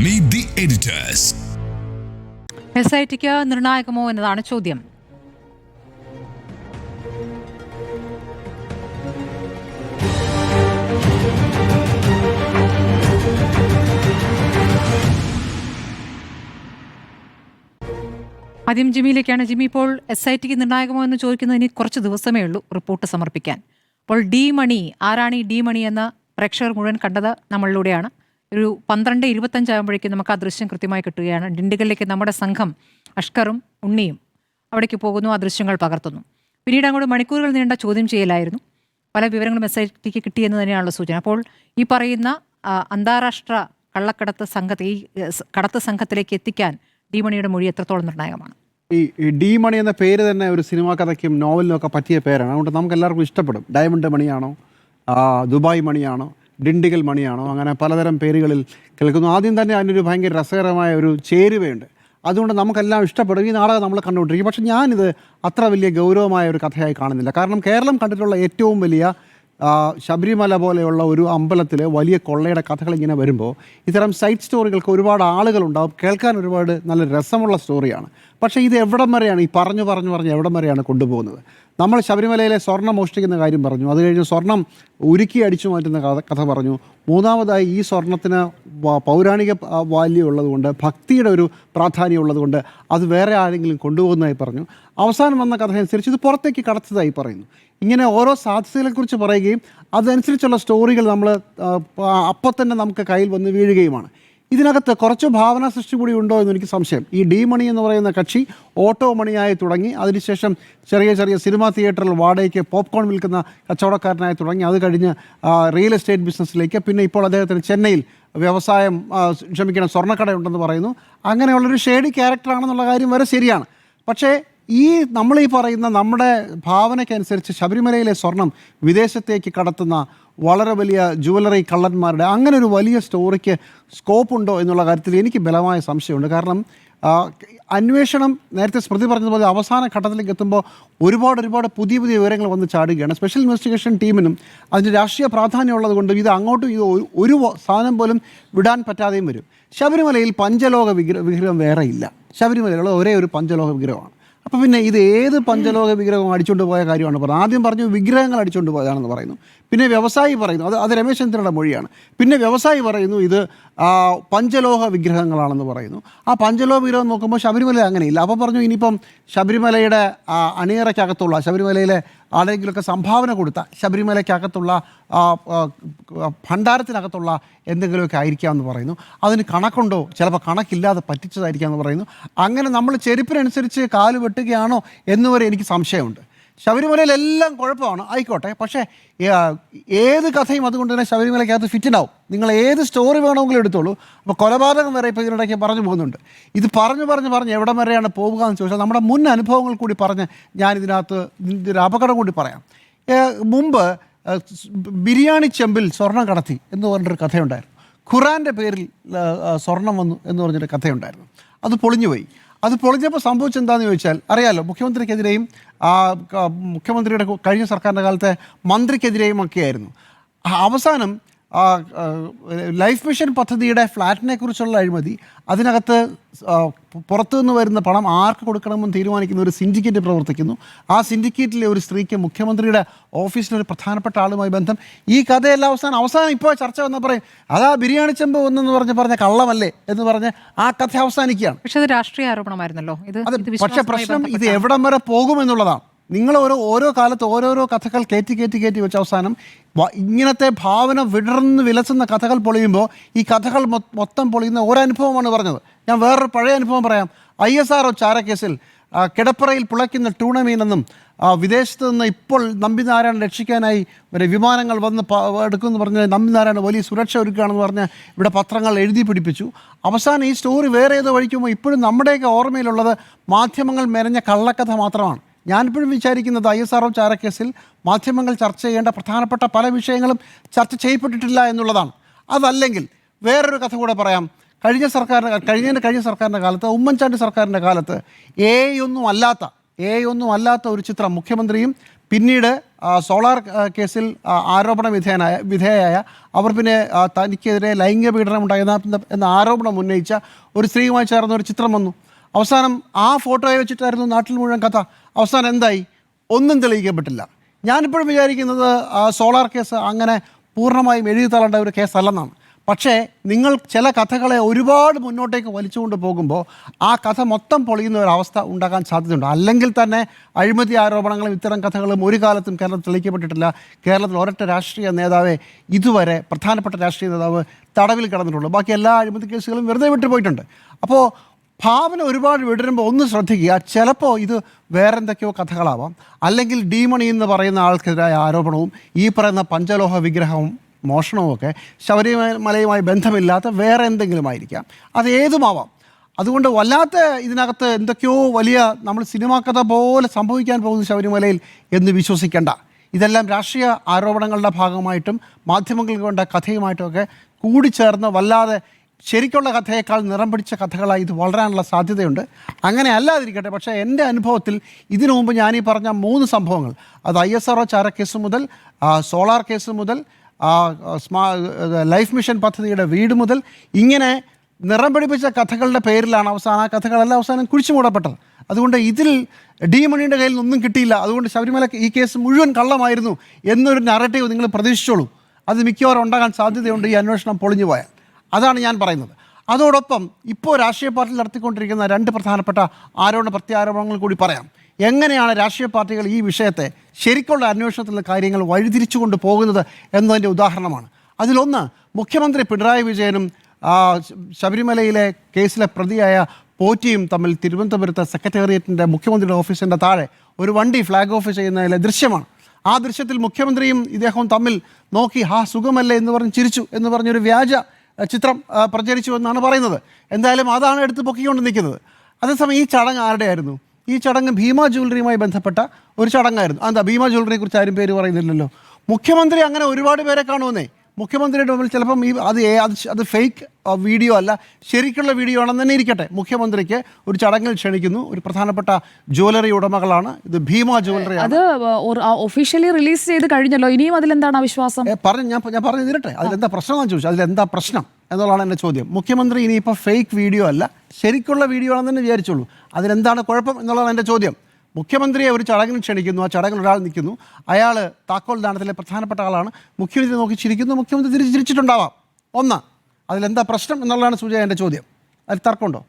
Meet the editors. SITക്ക് നിർണായകമോ എന്നതാണ് ചോദ്യം. ആദ്യം ജിമ്മിയിലേക്കാണ്. ജിമ്മി, ഇപ്പോൾ SITക്ക് നിർണായകമോ എന്ന് ചോദിക്കുന്നതിന് കുറച്ച് ദിവസമേ ഉള്ളൂ റിപ്പോർട്ട് സമർപ്പിക്കാൻ. അപ്പോൾ ഡി മണി, ആരാണ് ഈ ഡി മണി എന്ന് പ്രേക്ഷകർ മുഴുവൻ കണ്ടത് നമ്മളിലൂടെയാണ്. ഒരു 12:25 ആകുമ്പോഴേക്കും നമുക്ക് ആ ദൃശ്യം കൃത്യമായി കിട്ടുകയാണ്. ഡിണ്ടിഗലിലേക്ക് നമ്മുടെ സംഘം അഷ്കറും ഉണ്ണിയും അവിടേക്ക് പോകുന്നു, ആ ദൃശ്യങ്ങൾ പകർത്തുന്നു. പിന്നീട് അങ്ങോട്ട് മണിക്കൂറുകൾ നീണ്ട ചോദ്യം ചെയ്യലായിരുന്നു. പല വിവരങ്ങളും SITക്ക് കിട്ടിയെന്ന് തന്നെയാണുള്ള സൂചന. അപ്പോൾ ഈ പറയുന്ന അന്താരാഷ്ട്ര കള്ളക്കടത്ത് സംഘത്തെ, ഈ കടത്ത് സംഘത്തിലേക്ക് എത്തിക്കാൻ ഡി മണിയുടെ മൊഴി എത്രത്തോളം നിർണായകമാണ്? ഈ ഡി മണി എന്ന പേര് തന്നെ ഒരു സിനിമാ കഥയ്ക്കും നോവലിനും ഒക്കെ പറ്റിയ പേരാണ്. അതുകൊണ്ട് നമുക്ക് എല്ലാവർക്കും ഇഷ്ടപ്പെടും. ഡയമണ്ട് മണിയാണോ, ദുബായ് മണിയാണോ, ഡിണ്ടിഗൽ മണിയാണോ, അങ്ങനെ പലതരം പേരുകളിൽ കേൾക്കുന്നു. ആദ്യം തന്നെ അതിനൊരു ഭയങ്കര രസകരമായ ഒരു ചേരുവയുണ്ട്. അതുകൊണ്ട് നമുക്കെല്ലാം ഇഷ്ടപ്പെടും. ഈ നാടകം നമ്മൾ കണ്ടുകൊണ്ടിരിക്കും. പക്ഷേ ഞാനിത് അത്ര വലിയ ഗൗരവമായ ഒരു കഥയായി കാണുന്നില്ല. കാരണം കേരളം കണ്ടിട്ടുള്ള ഏറ്റവും വലിയ ശബരിമല പോലെയുള്ള ഒരു അമ്പലത്തിൽ വലിയ കൊള്ളയുടെ കഥകൾ ഇങ്ങനെ വരുമ്പോൾ ഇത്തരം സൈഡ് സ്റ്റോറികൾക്ക് ഒരുപാട് ആളുകളുണ്ടാവും. കേൾക്കാൻ ഒരുപാട് നല്ല രസമുള്ള സ്റ്റോറിയാണ്. പക്ഷേ ഇത് എവിടം വരെയാണ് ഈ പറഞ്ഞു എവിടം വരെയാണ് കൊണ്ടുപോകുന്നത്? നമ്മൾ ശബരിമലയിലെ സ്വർണ്ണം മോഷ്ടിക്കുന്ന കാര്യം പറഞ്ഞു. അത് കഴിഞ്ഞ് സ്വർണം ഉരുക്കി അടിച്ചു മാറ്റുന്ന കഥ പറഞ്ഞു. മൂന്നാമതായി ഈ സ്വർണത്തിന് പൗരാണിക വാല്യം ഉള്ളതുകൊണ്ട്, ഭക്തിയുടെ ഒരു പ്രാധാന്യം ഉള്ളതുകൊണ്ട് അത് വേറെ ആരെങ്കിലും കൊണ്ടുപോകുന്നതായി പറഞ്ഞു. അവസാനം വന്ന കഥ അനുസരിച്ച് ഇത് പുറത്തേക്ക് കടത്തതായി പറയുന്നു. ഇങ്ങനെ ഓരോ സാധ്യതകളെക്കുറിച്ച് പറയുകയും അതനുസരിച്ചുള്ള സ്റ്റോറികൾ നമ്മൾ അപ്പം തന്നെ നമുക്ക് കയ്യിൽ വന്ന് വീഴുകയുമാണ്. ഇതിനകത്ത് കുറച്ച് ഭാവന സൃഷ്ടി കൂടി ഉണ്ടോ എന്നെനിക്ക് സംശയം. ഈ ഡി മണി എന്ന് പറയുന്ന കക്ഷി ഓട്ടോ മണിയായി തുടങ്ങി, അതിനുശേഷം ചെറിയ സിനിമാ തിയേറ്ററിൽ വാടകയ്ക്ക് പോപ്കോൺ വിൽക്കുന്ന കച്ചവടക്കാരനായി തുടങ്ങി, അത് കഴിഞ്ഞ് റിയൽ എസ്റ്റേറ്റ് ബിസിനസ്സിലേക്ക്, പിന്നെ ഇപ്പോൾ അദ്ദേഹത്തിന് ചെന്നൈയിൽ സ്വർണ്ണക്കട ഉണ്ടെന്ന് പറയുന്നു. അങ്ങനെയുള്ളൊരു ഷേഡി ക്യാരക്ടറാണെന്നുള്ള കാര്യം വരെ ശരിയാണ്. പക്ഷേ നമ്മൾ ഈ പറയുന്ന നമ്മുടെ ഭാവനയ്ക്കനുസരിച്ച് ശബരിമലയിലെ സ്വർണം വിദേശത്തേക്ക് കടത്തുന്ന വളരെ വലിയ ജുവലറി കള്ളന്മാരുടെ അങ്ങനെ ഒരു വലിയ സ്റ്റോറിക്ക് സ്കോപ്പ് ഉണ്ടോ എന്നുള്ള കാര്യത്തിൽ എനിക്ക് ബലമായ സംശയമുണ്ട്. കാരണം അന്വേഷണം നേരത്തെ സ്മൃതി പറഞ്ഞതുപോലെ അവസാന ഘട്ടത്തിലേക്ക് എത്തുമ്പോൾ ഒരുപാട് പുതിയ വിവരങ്ങൾ വന്ന് ചാടുകയാണ്. സ്പെഷ്യൽ ഇൻവെസ്റ്റിഗേഷൻ ടീമിനും അതിന് രാഷ്ട്രീയ പ്രാധാന്യം ഉള്ളതുകൊണ്ട് ഇത് അങ്ങോട്ടും ഇത് ഒരു സാധനം പോലും വിടാൻ പറ്റാതെയും വരും. ശബരിമലയിൽ പഞ്ചലോക വിഗ്രഹം വേറെ ഇല്ല. ശബരിമലയിലുള്ള ഒരേ ഒരു പഞ്ചലോക വിഗ്രഹമാണ്. അപ്പോൾ പിന്നെ ഇത് ഏത് പഞ്ചലോക വിഗ്രഹം അടിച്ചുകൊണ്ട് പോയ കാര്യമാണ് പറഞ്ഞത്? ആദ്യം പറഞ്ഞു വിഗ്രഹങ്ങൾ അടിച്ചുകൊണ്ട് പോയതാണെന്ന് പറയുന്നു. പിന്നെ വ്യവസായി പറയുന്നു, അത് രമേശ് ചന്ദ്രയുടെ മൊഴിയാണ്. പിന്നെ വ്യവസായി പറയുന്നു ഇത് പഞ്ചലോഹ വിഗ്രഹങ്ങളാണെന്ന് പറയുന്നു. ആ പഞ്ചലോഹ വിഗ്രഹം നോക്കുമ്പോൾ ശബരിമല അങ്ങനെയില്ല. അപ്പോൾ പറഞ്ഞു ഇനിയിപ്പം ശബരിമലയുടെ അണിയറയ്ക്കകത്തുള്ള, ശബരിമലയിലെ ആരെങ്കിലുമൊക്കെ സംഭാവന കൊടുത്ത ശബരിമലയ്ക്കകത്തുള്ള ഭണ്ഡാരത്തിനകത്തുള്ള എന്തെങ്കിലുമൊക്കെ ആയിരിക്കാമെന്ന് പറയുന്നു. അതിന് കണക്കുണ്ടോ? ചിലപ്പോൾ കണക്കില്ലാതെ പറ്റിച്ചതായിരിക്കാമെന്ന് പറയുന്നു. അങ്ങനെ നമ്മൾ ചെരുപ്പിനനുസരിച്ച് കാല് വെട്ടുകയാണോ എന്നുവരെ എനിക്ക് സംശയമുണ്ട്. ശബരിമലയിലെല്ലാം കുഴപ്പമാണ്, ആയിക്കോട്ടെ. പക്ഷേ ഏത് കഥയും അതുകൊണ്ട് തന്നെ ശബരിമലയ്ക്കകത്ത് ഫിറ്റിനാവും. നിങ്ങൾ ഏത് സ്റ്റോറി വേണമെങ്കിലും എടുത്തോളൂ. അപ്പോൾ കൊലപാതകം വരെ ഇപ്പോൾ ഇതിനിടയ്ക്ക് പറഞ്ഞു പോകുന്നുണ്ട്. ഇത് പറഞ്ഞ് എവിടം വരെയാണ് പോവുക എന്ന് ചോദിച്ചാൽ നമ്മുടെ മുൻ അനുഭവങ്ങൾ കൂടി പറഞ്ഞ് ഞാനിതിനകത്ത് ഒരു അപകടം കൂടി പറയാം. മുമ്പ് ബിരിയാണി ചെമ്പിൽ സ്വർണം കടത്തി എന്ന് പറഞ്ഞൊരു കഥയുണ്ടായിരുന്നു. ഖുറാൻ്റെ പേരിൽ സ്വർണം വന്നു എന്ന് പറഞ്ഞൊരു കഥയുണ്ടായിരുന്നു. അത് പൊളിഞ്ഞുപോയി. അത് പൊളിഞ്ഞപ്പോൾ സംഭവിച്ചെന്താണെന്ന് ചോദിച്ചാൽ അറിയാമല്ലോ, മുഖ്യമന്ത്രിക്കെതിരെയും മുഖ്യമന്ത്രിയുടെ കഴിഞ്ഞ സർക്കാരിൻ്റെ കാലത്തെ മന്ത്രിക്കെതിരെയും ഒക്കെയായിരുന്നു. അവസാനം ലൈഫ് മിഷൻ പദ്ധതിയുടെ ഫ്ലാറ്റിനെ കുറിച്ചുള്ള അഴിമതി, അതിനകത്ത് പുറത്തുനിന്ന് വരുന്ന പണം ആർക്ക് കൊടുക്കണമെന്ന് തീരുമാനിക്കുന്ന ഒരു സിൻഡിക്കേറ്റ് പ്രവർത്തിക്കുന്നു. ആ സിൻഡിക്കേറ്റിലെ ഒരു സ്ത്രീക്ക് മുഖ്യമന്ത്രിയുടെ ഓഫീസിലൊരു പ്രധാനപ്പെട്ട ആളുമായി ബന്ധം. ഈ കഥയെല്ലാം അവസാനം ഇപ്പോൾ ചർച്ച വന്നാൽ പറയും അതാ ബിരിയാണി ചെമ്പ് ഒന്നെന്ന് പറഞ്ഞ കള്ളമല്ലേ എന്ന് പറഞ്ഞ് ആ കഥ അവസാനിക്കുകയാണ്. പക്ഷേ അത് രാഷ്ട്രീയ ആരോപണമായിരുന്നല്ലോ ഇത്. പക്ഷേ പ്രശ്നം ഇത് എവിടം വരെ പോകുമെന്നുള്ളതാണ്. നിങ്ങൾ ഓരോ കാലത്ത് ഓരോരോ കഥകൾ കയറ്റി വെച്ച് അവസാനം ഇങ്ങനത്തെ ഭാവന വിലസുന്ന കഥകൾ പൊളിയുമ്പോൾ ഈ കഥകൾ മൊത്തം പൊളിയുന്ന ഒരനുഭവമാണ് പറഞ്ഞത്. ഞാൻ വേറൊരു പഴയ അനുഭവം പറയാം. ISRO ചാരക്കേസിൽ കിടപ്പറയിൽ പുളയ്ക്കുന്ന ടൂണമീനെന്നും വിദേശത്ത് നിന്ന് ഇപ്പോൾ നമ്പിനാരായണൻ രക്ഷിക്കാനായി വിമാനങ്ങൾ വന്ന് എടുക്കുമെന്ന് പറഞ്ഞ് നമ്പിനാരായണൻ വലിയ സുരക്ഷ ഒരുക്കുകയാണെന്ന് പറഞ്ഞ് ഇവിടെ പത്രങ്ങൾ എഴുതി പിടിപ്പിച്ചു. അവസാനം ഈ സ്റ്റോറി വേറെ ഏതോ വഴിക്കുമ്പോൾ ഇപ്പോഴും നമ്മുടെയൊക്കെ ഓർമ്മയിലുള്ളത് മാധ്യമങ്ങൾ മെനഞ്ഞ കള്ളക്കഥ മാത്രമാണ്. ഞാനിപ്പോഴും വിചാരിക്കുന്നത് ISRO ചാരക്കേസിൽ മാധ്യമങ്ങൾ ചർച്ച ചെയ്യേണ്ട പ്രധാനപ്പെട്ട പല വിഷയങ്ങളും ചർച്ച ചെയ്യപ്പെട്ടിട്ടില്ല എന്നുള്ളതാണ്. അതല്ലെങ്കിൽ വേറൊരു കഥ കൂടെ പറയാം. കഴിഞ്ഞ സർക്കാരിൻ്റെ കാലത്ത്, ഉമ്മൻചാണ്ടി സർക്കാരിൻ്റെ കാലത്ത് ഒന്നും അല്ലാത്ത ഒരു ചിത്രം മുഖ്യമന്ത്രിയും പിന്നീട് സോളാർ കേസിൽ ആരോപണ വിധേയയായ അവർ പിന്നെ തനിക്കെതിരെ ലൈംഗിക പീഡനം എന്ന ആരോപണം ഉന്നയിച്ച ഒരു സ്ത്രീയുമായി ചേർന്ന ഒരു ചിത്രം വന്നു. അവസാനം ആ ഫോട്ടോയെ വെച്ചിട്ടായിരുന്നു നാട്ടിൽ മുഴുവൻ കഥ. അവസാനം എന്തായി? ഒന്നും തെളിയിക്കപ്പെട്ടില്ല. ഞാനിപ്പോഴും വിചാരിക്കുന്നത് സോളാർ കേസ് അങ്ങനെ പൂർണ്ണമായും എഴുതി തള്ളേണ്ട ഒരു കേസല്ലെന്നാണ്. പക്ഷേ നിങ്ങൾ ചില കഥകളെ ഒരുപാട് മുന്നോട്ടേക്ക് വലിച്ചുകൊണ്ട് പോകുമ്പോൾ ആ കഥ മൊത്തം പൊളിയുന്ന ഒരവസ്ഥ ഉണ്ടാകാൻ സാധ്യതയുണ്ട്. അല്ലെങ്കിൽ തന്നെ അഴിമതി ആരോപണങ്ങളും ഇത്തരം കഥകളും ഒരു കാലത്തും കേരളത്തിൽ തെളിയിക്കപ്പെട്ടിട്ടില്ല. കേരളത്തിൽ ഒരൊറ്റ രാഷ്ട്രീയ നേതാവെ ഇതുവരെ പ്രധാനപ്പെട്ട രാഷ്ട്രീയ നേതാവ് തടവിൽ കിടന്നിട്ടുള്ളൂ. ബാക്കി എല്ലാ അഴിമതി കേസുകളും വെറുതെ വിട്ടുപോയിട്ടുണ്ട്. അപ്പോൾ ഭാവന ഒരുപാട് വിടരുമ്പോൾ ഒന്ന് ശ്രദ്ധിക്കുക. ചിലപ്പോൾ ഇത് വേറെ എന്തൊക്കെയോ കഥകളാവാം. അല്ലെങ്കിൽ ഡി മണി എന്ന് പറയുന്ന ആൾക്കെതിരായ ആരോപണവും ഈ പറയുന്ന പഞ്ചലോഹ വിഗ്രഹവും മോഷണവുമൊക്കെ ശബരിമലയുമായി ബന്ധമില്ലാത്ത വേറെ എന്തെങ്കിലും ആയിരിക്കാം. അത് ഏതുമാവാം. അതുകൊണ്ട് വല്ലാത്ത ഇതിനകത്ത് എന്തൊക്കെയോ വലിയ നമ്മൾ സിനിമാ കഥ പോലെ സംഭവിക്കാൻ പോകുന്നു ശബരിമലയിൽ എന്ന് വിശ്വസിക്കേണ്ട. ഇതെല്ലാം രാഷ്ട്രീയ ആരോപണങ്ങളുടെ ഭാഗമായിട്ടും മാധ്യമങ്ങൾക്ക് വേണ്ട കഥയുമായിട്ടുമൊക്കെ കൂടിച്ചേർന്ന് വല്ലാതെ ശരിക്കുള്ള കഥയേക്കാൾ നിറം പിടിച്ച കഥകളായി ഇത് വളരാനുള്ള സാധ്യതയുണ്ട്. അങ്ങനെ അല്ലാതിരിക്കട്ടെ. പക്ഷേ എൻ്റെ അനുഭവത്തിൽ ഇതിനു മുമ്പ് ഞാനീ പറഞ്ഞ 3 സംഭവങ്ങൾ, അത് ISRO ചാരക്കേസ് മുതൽ സോളാർ കേസ് മുതൽ ലൈഫ് മിഷൻ പദ്ധതിയുടെ വീട് മുതൽ ഇങ്ങനെ നിറം പിടിപ്പിച്ച കഥകളുടെ പേരിലാണ് ആ കഥകളെല്ലാം അവസാനം കുഴിച്ചു മൂടപ്പെട്ടത്. അതുകൊണ്ട് ഇതിൽ ഡി മണിയുടെ കയ്യിൽ നിന്നൊന്നും കിട്ടിയില്ല, അതുകൊണ്ട് ശബരിമല ഈ കേസ് മുഴുവൻ കള്ളമായിരുന്നു എന്നൊരു നറേറ്റീവ് നിങ്ങൾ പ്രതീക്ഷിച്ചോളൂ. അത് മിക്കവാറും ഉണ്ടാകാൻ സാധ്യതയുണ്ട് ഈ അന്വേഷണം പൊളിഞ്ഞു പോയാൽ. അതാണ് ഞാൻ പറയുന്നത്. അതോടൊപ്പം ഇപ്പോൾ രാഷ്ട്രീയ പാർട്ടികൾ നടത്തിക്കൊണ്ടിരിക്കുന്ന 2 പ്രധാനപ്പെട്ട പ്രത്യാരോപണങ്ങൾ കൂടി പറയാം. എങ്ങനെയാണ് രാഷ്ട്രീയ പാർട്ടികൾ ഈ വിഷയത്തെ ശരിക്കുള്ള അന്വേഷണത്തിലുള്ള കാര്യങ്ങൾ വഴിതിരിച്ചുകൊണ്ട് പോകുന്നത് എന്നതിൻ്റെ ഉദാഹരണമാണ്. അതിലൊന്ന്, മുഖ്യമന്ത്രി പിണറായി വിജയനും ശബരിമലയിലെ കേസിലെ പ്രതിയായ പോറ്റിയും തമ്മിൽ തിരുവനന്തപുരത്തെ സെക്രട്ടേറിയറ്റിൻ്റെ മുഖ്യമന്ത്രിയുടെ ഓഫീസിൻ്റെ താഴെ ഒരു വണ്ടി ഫ്ലാഗ് ഓഫ് ചെയ്യുന്നതിലെ ദൃശ്യമാണ്. ആ ദൃശ്യത്തിൽ മുഖ്യമന്ത്രിയും ഇദ്ദേഹവും തമ്മിൽ നോക്കി സുഖമല്ലേ എന്ന് പറഞ്ഞ് ചിരിച്ചു എന്ന് പറഞ്ഞൊരു വ്യാജ ചിത്രം പ്രചരിച്ചു എന്നാണ് പറയുന്നത്. എന്തായാലും അതാണ് എടുത്ത് പൊക്കിക്കൊണ്ട് നിൽക്കുന്നത്. അതേസമയം ഈ ചടങ്ങ് ആരുടെയായിരുന്നു? ഈ ചടങ്ങ് ഭീമ ജ്വല്ലറിയുമായി ബന്ധപ്പെട്ട ഒരു ചടങ്ങായിരുന്നു. എന്താ ഭീമ ജ്വല്ലറിയെ കുറിച്ച് ആരും പേര് പറയുന്നില്ലല്ലോ. മുഖ്യമന്ത്രി അങ്ങനെ ഒരുപാട് പേരെ കാണുമെന്നേ. മുഖ്യമന്ത്രിയുടെ മുമ്പിൽ ചിലപ്പം അത് ഫേക്ക് വീഡിയോ അല്ല, ശരിക്കുള്ള വീഡിയോ ആണെന്ന് തന്നെ ഇരിക്കട്ടെ. മുഖ്യമന്ത്രിക്ക് ഒരു ചടങ്ങിൽ ക്ഷണിക്കുന്നു, ഒരു പ്രധാനപ്പെട്ട ജ്വല്ലറി ഉടമകളാണ്, ഇത് ഭീമ ജ്വല്ലറി. അത് ഒഫീഷ്യലി റിലീസ് ചെയ്ത് കഴിഞ്ഞല്ലോ, ഇനിയും അതിലെന്താണ് വിശ്വാസം? ഞാൻ പറഞ്ഞു തരട്ടെ, അതിലെന്താ പ്രശ്നം എന്ന് ചോദിച്ചു. അതിലെന്താ പ്രശ്നം എന്നുള്ളതാണ് എൻ്റെ ചോദ്യം. മുഖ്യമന്ത്രി ഇനിയിപ്പോൾ ഫേക്ക് വീഡിയോ അല്ല, ശരിക്കുള്ള വീഡിയോ ആണെന്ന് തന്നെ വിചാരിച്ചോളൂ. അതിലെന്താണ് കുഴപ്പം എന്നുള്ളതാണ് എൻ്റെ ചോദ്യം. മുഖ്യമന്ത്രിയെ ഒരു ചടങ്ങിന് ക്ഷണിക്കുന്നു, ആ ചടങ്ങിൽ ഒരാൾ നിൽക്കുന്നു, അയാൾ താക്കോൽ ദാനത്തിലെ പ്രധാനപ്പെട്ട ആളാണ്, മുഖ്യമന്ത്രി നോക്കി ചിരിക്കുന്നു, മുഖ്യമന്ത്രി ചിരിച്ചിട്ടുണ്ടാവാം. ഒന്ന്, അതിലെന്താ പ്രശ്നം എന്നുള്ളതാണ് സൂചന എൻ്റെ ചോദ്യം. അതിൽ തർക്കമുണ്ടോ?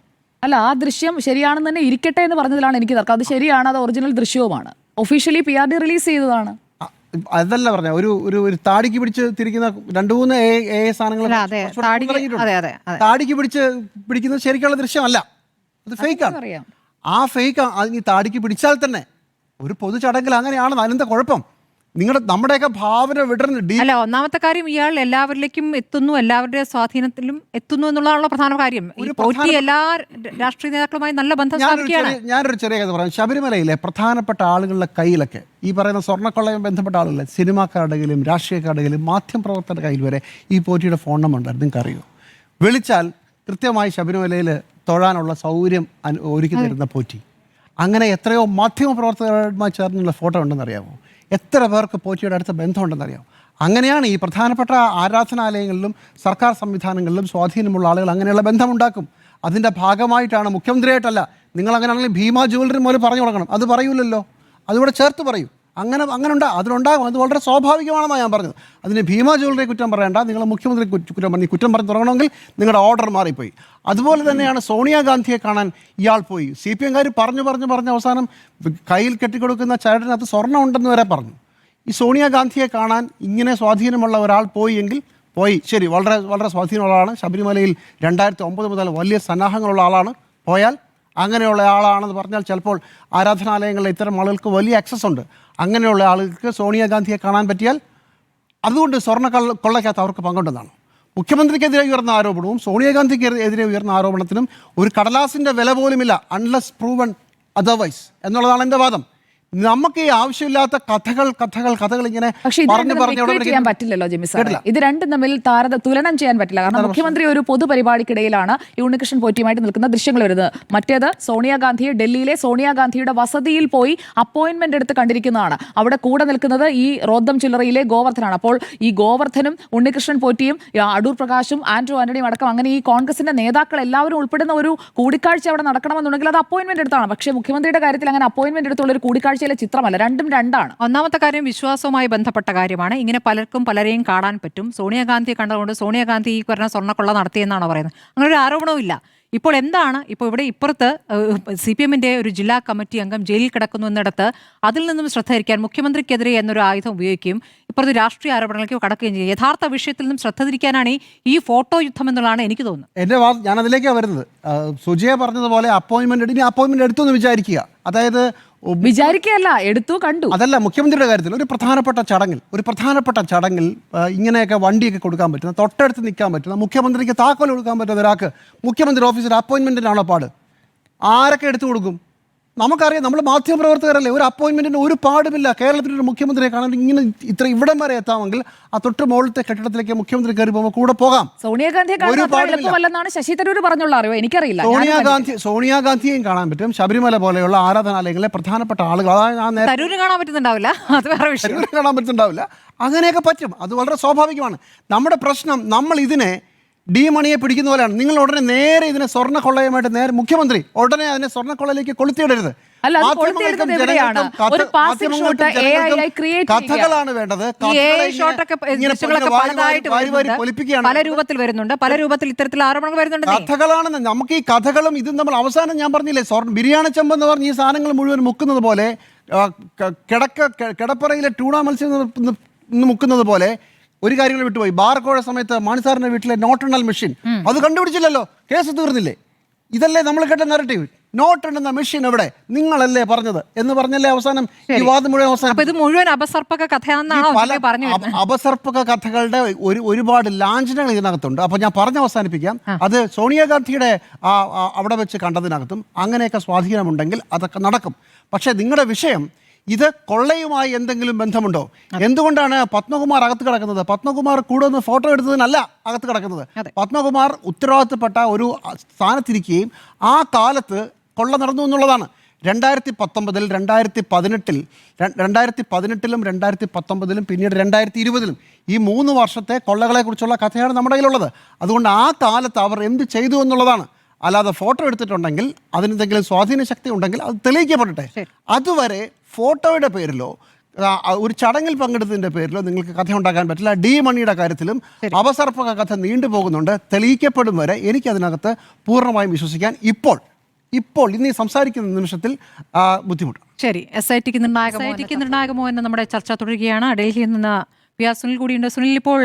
അല്ല, ആ ദൃശ്യം ശരിയാണെന്ന് തന്നെ ഇരിക്കട്ടെ എന്ന് പറഞ്ഞതിലാണ് എനിക്ക് തർക്കം. അത് ശരിയാണ്, അത് ഒറിജിനൽ ദൃശ്യവുമാണ്, ഒഫീഷ്യലി PRD റിലീസ് ചെയ്തതാണ്. അതല്ല പറഞ്ഞ ഒരു താടിക്ക് പിടിച്ച് തിരിക്കുന്ന 2-3 സാധനങ്ങൾ താടിക്ക് പിടിക്കുന്നത് ശരിക്കുള്ള ദൃശ്യമല്ല, അത് ഫേക്കാണ്. അറിയാം, ആ ഫേക്ക് അതിന് താടിക്ക് പിടിച്ചാൽ തന്നെ ഒരു പൊതു ചടങ്ങിൽ അങ്ങനെയാണെന്ന്. അതിനെന്താ കുഴപ്പം? നമ്മുടെയൊക്കെ ഭാവന വിടരുന്നുണ്ട്. അല്ല, ഒന്നാമത്തെ കാര്യം ഇയാൾ എല്ലാവരിലേക്കും എത്തുന്നു, എല്ലാവരുടെ സ്വാധീനത്തിലും എത്തുന്നു എന്നുള്ളതാണുള്ള പ്രധാന കാര്യം. എല്ലാ രാഷ്ട്രീയ നേതാക്കളുമായി നല്ല ബന്ധം സ്ഥാപിക്കുകയാണ്. ഞാനൊരു ചെറിയ കഥ പറയാം. ശബരിമലയിലെ പ്രധാനപ്പെട്ട ആളുകളുടെ കയ്യിലൊക്കെ ഈ പറയുന്ന സ്വർണ്ണക്കൊള്ളയും ബന്ധപ്പെട്ട ആളുകളെ, സിനിമാക്കാരുടെ കയ്യിലും രാഷ്ട്രീയക്കാരുടെ കയ്യിലും മാധ്യമപ്രവർത്തകരുടെ കയ്യിൽ വരെ ഈ പോറ്റിയുടെ ഫോൺ നമ്പർ ഉണ്ടായിരുന്നു. നിങ്ങൾക്ക് അറിയോ? വിളിച്ചാൽ കൃത്യമായി ശബരിമലയിൽ തൊഴാനുള്ള സൗകര്യം ഒരുക്കി തരുന്ന പോറ്റി. അങ്ങനെ എത്രയോ മാധ്യമപ്രവർത്തകരുമായി ചേർന്നുള്ള ഫോട്ടോ ഉണ്ടെന്നറിയാമോ? എത്ര പേർക്ക് പോറ്റിയുടെ അടുത്ത ബന്ധമുണ്ടെന്നറിയാമോ? അങ്ങനെയാണ് ഈ പ്രധാനപ്പെട്ട ആരാധനാലയങ്ങളിലും സർക്കാർ സംവിധാനങ്ങളിലും സ്വാധീനമുള്ള ആളുകൾ അങ്ങനെയുള്ള ബന്ധമുണ്ടാക്കും. അതിൻ്റെ ഭാഗമായിട്ടാണ്, മുഖ്യമന്ത്രിയായിട്ടല്ല. നിങ്ങൾ അങ്ങനെയാണെങ്കിൽ ഭീമ ജ്വല്ലറി പോലെ പറഞ്ഞു കൊടുക്കണം. അത് പറയൂലല്ലോ, അതുകൂടെ ചേർത്ത് പറയൂ. അങ്ങനെ അതിനുണ്ടാകും. അത് വളരെ സ്വാഭാവികമാണെന്നാണ് ഞാൻ പറഞ്ഞത്. അതിന് ഭീമ ജ്വല്ലറി കുറ്റം പറയേണ്ട, നിങ്ങൾ മുഖ്യമന്ത്രി കുറ്റം പറഞ്ഞ് കുറ്റം പറഞ്ഞ് തുടങ്ങണമെങ്കിൽ നിങ്ങളുടെ ഓർഡർ മാറിപ്പോയി. അതുപോലെ തന്നെയാണ് സോണിയാഗാന്ധിയെ കാണാൻ ഇയാൾ പോയി. CPM-കാർ പറഞ്ഞ് അവസാനം കയ്യിൽ കെട്ടിക്കൊടുക്കുന്ന ചരടിനകത്ത് സ്വർണ്ണം ഉണ്ടെന്ന് വരെ പറഞ്ഞു. ഈ സോണിയാഗാന്ധിയെ കാണാൻ ഇങ്ങനെ സ്വാധീനമുള്ള ഒരാൾ പോയി, ശരി, വളരെ വളരെ സ്വാധീനമുള്ള ആളാണ്. ശബരിമലയിൽ 2009 മുതൽ വലിയ സന്നാഹങ്ങളുള്ള ആളാണ്. പോയാൽ അങ്ങനെയുള്ള ആളാണെന്ന് പറഞ്ഞാൽ ചിലപ്പോൾ ആരാധനാലയങ്ങളിലെ ഇത്തരം ആളുകൾക്ക് വലിയ ആക്സസ് ഉണ്ട്. അങ്ങനെയുള്ള ആളുകൾക്ക് സോണിയാഗാന്ധിയെ കാണാൻ പറ്റിയാൽ അതുകൊണ്ട് കൊള്ളയ്ക്കകത്ത് അവർക്ക് പങ്കുണ്ടെന്നാണ്. മുഖ്യമന്ത്രിക്കെതിരെ ഉയർന്ന ആരോപണവും സോണിയാഗാന്ധിക്കെതിരെ ഉയർന്ന ആരോപണത്തിനും ഒരു കടലാസിൻ്റെ വില പോലുമില്ല, അൺലെസ് പ്രൂവൺ അതർവൈസ് എന്നുള്ളതാണ് എൻ്റെ വാദം. നമുക്ക് ഈ ആവശ്യമില്ലാത്ത കഥകൾ ഇങ്ങനെ പക്ഷേ ഇത് രണ്ടും equate ചെയ്യാൻ പറ്റില്ലല്ലോ ജിമ്മി സാർ. ഇത് രണ്ടും തമ്മിൽ തുലനം ചെയ്യാൻ പറ്റില്ല. കാരണം മുഖ്യമന്ത്രി ഒരു പൊതുപരിപാടിക്കിടയിലാണ് ഈ ഉണ്ണികൃഷ്ണൻ പോറ്റിയുമായിട്ട് നിൽക്കുന്ന ദൃശ്യങ്ങൾ വരുന്നത്. മറ്റേത് സോണിയാഗാന്ധിയെ ഡൽഹിയിലെ സോണിയാഗാന്ധിയുടെ വസതിയിൽ പോയി അപ്പോയിന്റ്മെന്റ് എടുത്ത് കണ്ടിരിക്കുന്നതാണ്. അവിടെ കൂടെ നിൽക്കുന്നത് ഈ റോദ്ദം ചില്ലറയിലെ ഗോവർദ്ധനാണ്. അപ്പോൾ ഈ ഗോവർദ്ധനും ഉണ്ണികൃഷ്ണൻ പോറ്റിയും അടൂർ പ്രകാശും ആന്റോ ആന്റണിയും അടക്കം അങ്ങനെ ഈ കോൺഗ്രസിന്റെ നേതാക്കൾ എല്ലാവരും ഉൾപ്പെടുന്ന ഒരു കൂടിക്കാഴ്ച അവിടെ നടക്കണമെന്നുണ്ടെങ്കിൽ അത് അപ്പോയിന്റ്മെന്റ് എടുത്താണ്. പക്ഷേ മുഖ്യമന്ത്രിയുടെ കാര്യത്തിൽ അങ്ങനെ അപ്പോയിന്റ്മെന്റ് എടുത്തുള്ള ഒരു കൂടിക്കാഴ്ചയിലെ ചിത്രമല്ല, രണ്ടും രണ്ടാണ്. ഒന്നാമത്തെ കാര്യം വിശ്വാസവുമായി ബന്ധപ്പെട്ട കാര്യമാണ്. ഇങ്ങനെ പലർക്കും പലരെയും കാണാൻ പറ്റും. സോണിയാഗാന്ധിയെ കണ്ടതുകൊണ്ട് സോണിയാഗാന്ധി ഈ പറഞ്ഞ സ്വർണ്ണക്കൊള്ള നടത്തിയെന്നാണ് പറയുന്നത്. അങ്ങനെ ഒരു ആരോപണവും ഇല്ല. ഇപ്പോൾ എന്താണ് ഇവിടെ ഇപ്പുറത്ത് CPM-ന്റെ ഒരു ജില്ലാ കമ്മിറ്റി അംഗം ജയിലിൽ കിടക്കുന്നു എന്നിടത്ത് അതിൽ നിന്നും ശ്രദ്ധ തിരിക്കാൻ മുഖ്യമന്ത്രിക്കെതിരെ എന്നൊരു ആയുധം ഉപയോഗിക്കുകയും ഇപ്പുറത്ത് രാഷ്ട്രീയ ആരോപണങ്ങളിലേക്ക് കടക്കുകയും ചെയ്യും. യഥാർത്ഥ വിഷയത്തിൽ നിന്നും ശ്രദ്ധ തിരിക്കാനാണ് ഈ ഫോട്ടോ യുദ്ധം എന്നുള്ളതാണ് എനിക്ക് തോന്നുന്നത്. എൻ്റെ ഞാൻ അതിലേക്കാണ് വരുന്നത്. സുജയ പറഞ്ഞതുപോലെ അപ്പോയിന്റ്മെന്റ് എടുത്തു എന്ന് വിചാരിക്കുക. അതായത് വിചാരിക്കുകയല്ല, എടുത്തു കണ്ടു. അതല്ല, മുഖ്യമന്ത്രിയുടെ കാര്യത്തിൽ ഒരു പ്രധാനപ്പെട്ട ചടങ്ങിൽ ഇങ്ങനെയൊക്കെ വണ്ടിയൊക്കെ കൊടുക്കാൻ പറ്റുന്ന, തൊട്ടടുത്ത് നിൽക്കാൻ പറ്റുന്ന, മുഖ്യമന്ത്രിക്ക് താക്കോൽ കൊടുക്കാൻ പറ്റുന്ന ഒരാൾക്ക് മുഖ്യമന്ത്രി ഓഫീസിൽ അപ്പോയിന്റ്മെന്റിനാണോ പാട്? ആരൊക്കെ എടുത്തു കൊടുക്കും? നമുക്കറിയാം, നമ്മൾ മാധ്യമപ്രവർത്തകരല്ലേ. ഒരു അപ്പോയിന്റ്മെന്റിന് ഒരു പാടുമില്ല. കേരളത്തിൻ്റെ ഒരു മുഖ്യമന്ത്രിയെ കാണാൻ ഇങ്ങനെ ഇവിടം വരെ എത്താമെങ്കിൽ ആ തൊട്ട് മുകളിലത്തെ കെട്ടിടത്തിലേക്ക് മുഖ്യമന്ത്രി കയറി പോകുമ്പോൾ കൂടെ പോകാം. സോണിയാഗാന്ധിയെ എളുപ്പമല്ലെന്നാണ് ശശി തരൂർ പറഞ്ഞുള്ള അറിവ്. എനിക്കറിയില്ല. സോണിയാഗാന്ധിയെയും കാണാൻ പറ്റും. ശബരിമല പോലെയുള്ള ആരാധനാലയങ്ങളിലെ പ്രധാനപ്പെട്ട ആളുകൾ, തരൂർ കാണാൻ പറ്റുന്നുണ്ടാവില്ല, അത് വേറെ വിഷയം. കാണാൻ പറ്റുന്നുണ്ടാവില്ല. അങ്ങനെയൊക്കെ പറ്റും. അത് വളരെ സ്വാഭാവികമാണ്. നമ്മുടെ പ്രശ്നം, നമ്മൾ ഇതിനെ മണിയെ പിടിക്കുന്ന പോലെയാണ്. നിങ്ങൾ ഉടനെ നേരെ ഇതിനെ സ്വർണ്ണക്കൊള്ളയുമായിട്ട് നേരെ മുഖ്യമന്ത്രി ഉടനെ അതിനെ സ്വർണ്ണക്കൊള്ളയിലേക്ക് കൊളുത്തിയിടരുത്. കഥകളാണ് വേണ്ടത്. പല രൂപത്തിൽ വരുന്നുണ്ട്, പല രൂപത്തിൽ ഇത്തരത്തിൽ ആരോപണങ്ങൾ വരുന്നുണ്ട്. കഥകളാണെന്ന് നമുക്ക് ഈ കഥകളും ഇതും നമ്മൾ അവസാനം ഞാൻ പറഞ്ഞില്ലേ, ബിരിയാണി ചെമ്പ് എന്ന് പറഞ്ഞ് ഈ സാധനങ്ങൾ മുഴുവൻ മുക്കുന്നത് പോലെ, കിടപ്പറയിലെ ടൂണ മത്സ്യം മുക്കുന്നത് പോലെ ഒരു കാര്യങ്ങൾ വിട്ടുപോയി. ബാർക്കോഴ സമയത്ത് മാണിസാറിന്റെ വീട്ടിലെ നോട്ടെണ്ണൽ മെഷീൻ അത് കണ്ടുപിടിച്ചില്ലല്ലോ, കേസ് തീർന്നില്ലേ? ഇതല്ലേ നമ്മൾ കേട്ട നറേറ്റീവ്. നോട്ട് എണ്ണുന്ന മെഷീൻ എവിടെ? നിങ്ങളല്ലേ പറഞ്ഞത് എന്ന് പറഞ്ഞല്ലേ അവസാനം ഈ വാദം മുഴുവൻ അവസാനം. ഇത് മുഴുവൻ അപസർപ്പക അപസർപ്പക കഥകളുടെ ഒരുപാട് ലാഞ്ചനകൾ ഇതിനകത്തുണ്ട്. അപ്പൊ ഞാൻ പറഞ്ഞ് അവസാനിപ്പിക്കാം. അത് സോണിയാഗാന്ധിയുടെ അവിടെ വെച്ച് കണ്ടതിനകത്തും അങ്ങനെയൊക്കെ സ്വാധീനമുണ്ടെങ്കിൽ അതൊക്കെ നടക്കും. പക്ഷെ നിങ്ങളുടെ വിഷയം ഇത് കൊള്ളയുമായി എന്തെങ്കിലും ബന്ധമുണ്ടോ? എന്തുകൊണ്ടാണ് പത്മകുമാർ അകത്ത് കിടക്കുന്നത്? പത്മകുമാർ കൂടെ ഒന്ന് ഫോട്ടോ എടുത്തതിനല്ല അകത്ത് കിടക്കുന്നത്. പത്മകുമാർ ഉത്തരവാദിത്തപ്പെട്ട ഒരു സ്ഥാനത്തിരിക്കുകയും ആ കാലത്ത് കൊള്ള നടന്നു എന്നുള്ളതാണ്. 2019-ൽ 2018-ൽ 2019-ലും പിന്നീട് 2020-ലും ഈ 3 വർഷത്തെ കൊള്ളകളെക്കുറിച്ചുള്ള കഥയാണ് നമ്മുടെ കയ്യിലുള്ളത്. അതുകൊണ്ട് ആ കാലത്ത് അവർ എന്ത് ചെയ്തു എന്നുള്ളതാണ്. അല്ലാതെ ഫോട്ടോ എടുത്തിട്ടുണ്ടെങ്കിൽ അതിനെന്തെങ്കിലും സ്വാധീന ശക്തി ഉണ്ടെങ്കിൽ അത് തെളിയിക്കപ്പെടട്ടെ. അതുവരെ ഫോട്ടോയുടെ പേരിലോ ഒരു ചടങ്ങിൽ പങ്കെടുത്തതിൻ്റെ പേരിലോ നിങ്ങൾക്ക് കഥ ഉണ്ടാക്കാൻ പറ്റില്ല. മണിയുടെ കാര്യത്തിലും അപസർപ്പക കഥ നീണ്ടുപോകുന്നുണ്ട്. തെളിയിക്കപ്പെടും വരെ എനിക്കതിനകത്ത് പൂർണ്ണമായും വിശ്വസിക്കാൻ ഇപ്പോൾ ഇന്ന് സംസാരിക്കുന്ന നിമിഷത്തിൽ ബുദ്ധിമുട്ട്. ശരി, SITക്ക് നിർണായകമോ എന്ന് നമ്മുടെ ചർച്ച തുടരുകയാണ്. ഡൽഹിയിൽ നിന്ന് PR സുനിൽ കൂടിയുണ്ട്. സുനിൽ, ഇപ്പോൾ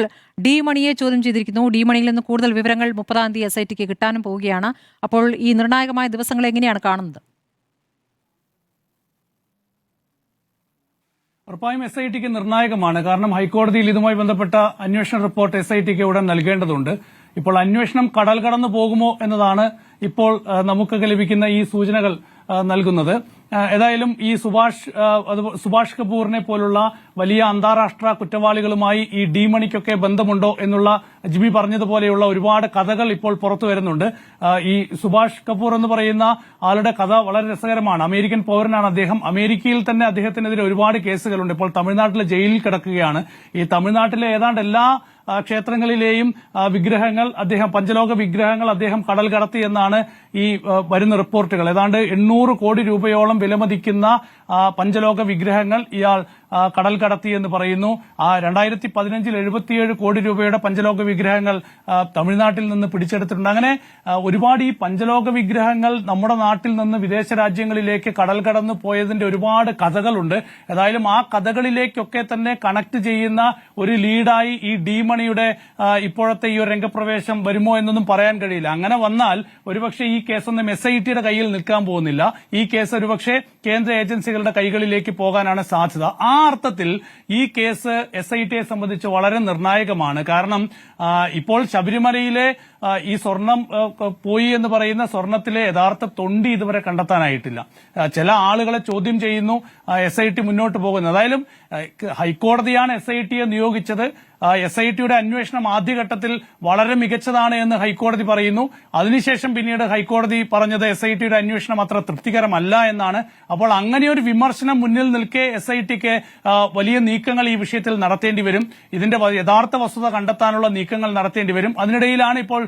മണിയെ ചോദ്യം ചെയ്തിരിക്കുന്നു. മണിയിൽ നിന്ന് കൂടുതൽ വിവരങ്ങൾ 30-ാം തീയതി SITക്ക് കിട്ടാനും പോവുകയാണ്. അപ്പോൾ ഈ നിർണായകമായ ദിവസങ്ങൾ എങ്ങനെയാണ് കാണുന്നത്? ഉറപ്പായും SITക്ക് നിർണായകമാണ്. കാരണം ഹൈക്കോടതിയിൽ ഇതുമായി ബന്ധപ്പെട്ട അന്വേഷണ റിപ്പോർട്ട് SITക്ക് ഉടൻ നൽകേണ്ടതുണ്ട്. ഇപ്പോൾ അന്വേഷണം കടൽ കടന്നു പോകുമോ എന്നതാണ് ഇപ്പോൾ നമുക്ക് ലഭിക്കുന്ന ഈ സൂചനകൾ നൽകുന്നത്. ഏതായാലും ഈ സുഭാഷ് കപൂറിനെ പോലുള്ള വലിയ അന്താരാഷ്ട്ര കുറ്റവാളികളുമായി ഈ മണിക്കൊക്കെ ബന്ധമുണ്ടോ എന്നുള്ള ജിബി പറഞ്ഞതുപോലെയുള്ള ഒരുപാട് കഥകൾ ഇപ്പോൾ പുറത്തു വരുന്നുണ്ട്. ഈ സുഭാഷ് കപൂർ എന്ന് പറയുന്ന ആളുടെ കഥ വളരെ രസകരമാണ്. അമേരിക്കൻ പൗരനാണ് അദ്ദേഹം. അമേരിക്കയിൽ തന്നെ അദ്ദേഹത്തിനെതിരെ ഒരുപാട് കേസുകളുണ്ട്. ഇപ്പോൾ തമിഴ്നാട്ടിലെ ജയിലിൽ കിടക്കുകയാണ്. ഈ തമിഴ്നാട്ടിലെ ഏതാണ്ട് എല്ലാ ക്ഷേത്രങ്ങളിലെയും വിഗ്രഹങ്ങൾ പഞ്ചലോക വിഗ്രഹങ്ങൾ അദ്ദേഹം കടൽ കടത്തി എന്നാണ് ഈ വരുന്ന റിപ്പോർട്ടുകൾ. ഏതാണ്ട് 800 കോടി രൂപയോളം വിലമതിക്കുന്ന പഞ്ചലോക വിഗ്രഹങ്ങൾ ഇയാൾ കടൽ കടത്തി എന്ന് പറയുന്നു. 2015-ൽ 77 കോടി രൂപയുടെ പഞ്ചലോക വിഗ്രഹങ്ങൾ തമിഴ്നാട്ടിൽ നിന്ന് പിടിച്ചെടുത്തിട്ടുണ്ട്. അങ്ങനെ ഒരുപാട് ഈ പഞ്ചലോക വിഗ്രഹങ്ങൾ നമ്മുടെ നാട്ടിൽ നിന്ന് വിദേശ രാജ്യങ്ങളിലേക്ക് കടൽ കടന്നു പോയതിന്റെ ഒരുപാട് കഥകളുണ്ട്. ഏതായാലും ആ കഥകളിലേക്കൊക്കെ തന്നെ കണക്ട് ചെയ്യുന്ന ഒരു ലീഡായി ഈ മണിയുടെ ഇപ്പോഴത്തെ ഈ ഒരു രംഗപ്രവേശം വരുമോ എന്നൊന്നും പറയാൻ കഴിയില്ല. അങ്ങനെ വന്നാൽ ഒരുപക്ഷെ ഈ കേസൊന്നും SITയുടെ കയ്യിൽ നിൽക്കാൻ പോകുന്നില്ല. ഈ കേസ് ഒരുപക്ഷെ കേന്ദ്ര ഏജൻസികളുടെ കൈകളിലേക്ക് പോകാനാണ് സാധ്യത. ആ അർത്ഥത്തിൽ ഈ കേസ് SITയെ സംബന്ധിച്ച് വളരെ നിർണായകമാണ്. കാരണം ഇപ്പോൾ ശബരിമലയിലെ ഈ സ്വർണം പോയി എന്ന് പറയുന്ന സ്വർണത്തിലെ യഥാർത്ഥ തൊണ്ടി ഇതുവരെ കണ്ടെത്താനായിട്ടില്ല. ചില ആളുകളെ ചോദ്യം ചെയ്യുന്നു, SIT മുന്നോട്ട് പോകുന്നു. ഏതായാലും ഹൈക്കോടതിയാണ് SITയെ നിയോഗിച്ചത്. SITയുടെ അന്വേഷണം ആദ്യഘട്ടത്തിൽ വളരെ മികച്ചതാണ് എന്ന് ഹൈക്കോടതി പറയുന്നു. അതിനുശേഷം പിന്നീട് ഹൈക്കോടതി പറഞ്ഞത് SITയുടെ അന്വേഷണം അത്ര തൃപ്തികരമല്ല എന്നാണ്. അപ്പോൾ അങ്ങനെ ഒരു വിമർശനം മുന്നിൽ നിൽക്കെ SITക്ക് വലിയ നീക്കങ്ങൾ ഈ വിഷയത്തിൽ നടത്തേണ്ടി വരും. ഇതിന്റെ യഥാർത്ഥ വസ്തുത കണ്ടെത്താനുള്ള നീക്കങ്ങൾ നടത്തേണ്ടി വരും. അതിനിടയിലാണ് ഇപ്പോൾ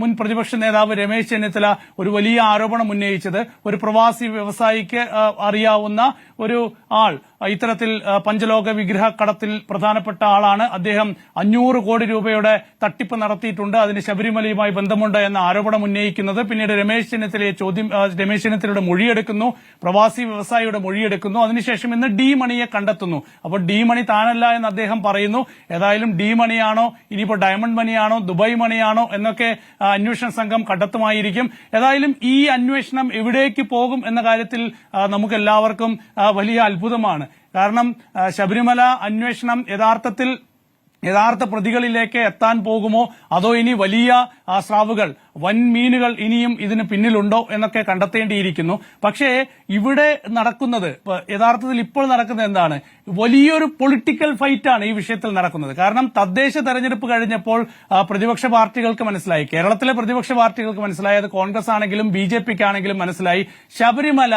മുൻ പ്രതിപക്ഷ നേതാവ് രമേശ് ചെന്നിത്തല ഒരു വലിയ ആരോപണം ഉന്നയിച്ചത്. ഒരു പ്രവാസി വ്യവസായിക്ക് അറിയാവുന്ന ഒരു ആൾ ഇത്തരത്തിൽ പഞ്ചലോക വിഗ്രഹ കടത്തിൽ പ്രധാനപ്പെട്ട ആളാണ്. അദ്ദേഹം 500 കോടി രൂപയുടെ തട്ടിപ്പ് നടത്തിയിട്ടുണ്ട്, അതിന് ശബരിമലയുമായി ബന്ധമുണ്ട് എന്ന ആരോപണം ഉന്നയിക്കുന്നത്. പിന്നീട് രമേശ് ചെന്നിത്തലയുടെ മൊഴിയെടുക്കുന്നു, പ്രവാസി വ്യവസായിയുടെ മൊഴിയെടുക്കുന്നു. അതിനുശേഷം ഇന്ന് ഡി മണിയെ കണ്ടെത്തുന്നു. അപ്പോൾ ഡി മണി താനല്ല എന്ന് അദ്ദേഹം പറയുന്നു. ഏതായാലും ഡി മണിയാണോ ഇനിയിപ്പോൾ ഡയമണ്ട് മണിയാണോ ദുബായ് മണിയാണോ എന്നൊക്കെ അന്വേഷണ സംഘം കണ്ടെത്തുമായിരിക്കും. ഏതായാലും ഈ അന്വേഷണം എവിടേക്ക് പോകും എന്ന കാര്യത്തിൽ നമുക്ക് എല്ലാവർക്കും വലിയ അത്ഭുതമാണ്. കാരണം ശബരിമല അന്വേഷണം യഥാർത്ഥ പ്രതികളിലേക്ക് എത്താൻ പോകുമോ, അതോ ഇനി വലിയ സ്രാവുകൾ, വൻമീനുകൾ ഇനിയും ഇതിന് പിന്നിലുണ്ടോ എന്നൊക്കെ കണ്ടെത്തേണ്ടിയിരിക്കുന്നു. പക്ഷേ ഇവിടെ നടക്കുന്നത്, യഥാർത്ഥത്തിൽ ഇപ്പോൾ നടക്കുന്നത് എന്താണ്? വലിയൊരു പൊളിറ്റിക്കൽ ഫൈറ്റാണ് ഈ വിഷയത്തിൽ നടക്കുന്നത്. കാരണം തദ്ദേശ തെരഞ്ഞെടുപ്പ് കഴിഞ്ഞപ്പോൾ പ്രതിപക്ഷ പാർട്ടികൾക്ക് മനസ്സിലായി, കേരളത്തിലെ പ്രതിപക്ഷ പാർട്ടികൾക്ക് മനസ്സിലായി, അത് കോൺഗ്രസ് ആണെങ്കിലും BJPക്കാണെങ്കിലും മനസ്സിലായി, ശബരിമല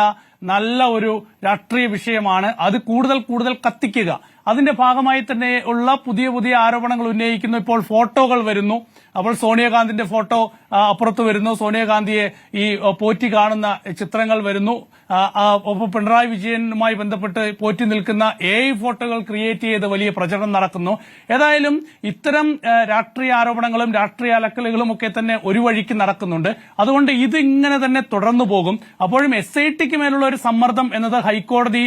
നല്ല ഒരു രാഷ്ട്രീയ വിഷയമാണ്. അത് കൂടുതൽ കത്തിക്കുക, അതിന്റെ ഭാഗമായി തന്നെ ഉള്ള പുതിയ ആരോപണങ്ങൾ ഉന്നയിക്കുന്നു. ഇപ്പോൾ ഫോട്ടോകൾ വരുന്നു. അപ്പോൾ സോണിയാഗാന്ധിന്റെ ഫോട്ടോ അപ്പുറത്ത് വരുന്നു, സോണിയാഗാന്ധിയെ ഈ പോറ്റി കാണുന്ന ചിത്രങ്ങൾ വരുന്നു. ഒപ്പം പിണറായി വിജയനുമായി ബന്ധപ്പെട്ട് പോറ്റി നിൽക്കുന്ന AI ഫോട്ടോകൾ ക്രിയേറ്റ് ചെയ്ത് വലിയ പ്രചരണം നടക്കുന്നു. ഏതായാലും ഇത്തരം രാഷ്ട്രീയ ആരോപണങ്ങളും രാഷ്ട്രീയ അലക്കലുകളും ഒക്കെ തന്നെ ഒരു വഴിക്ക് നടക്കുന്നുണ്ട്. അതുകൊണ്ട് ഇതിങ്ങനെ തന്നെ തുടർന്നു പോകും. അപ്പോഴും SITക്ക് മേലുള്ള ഒരു സമ്മർദ്ദം എന്നത് ഹൈക്കോടതി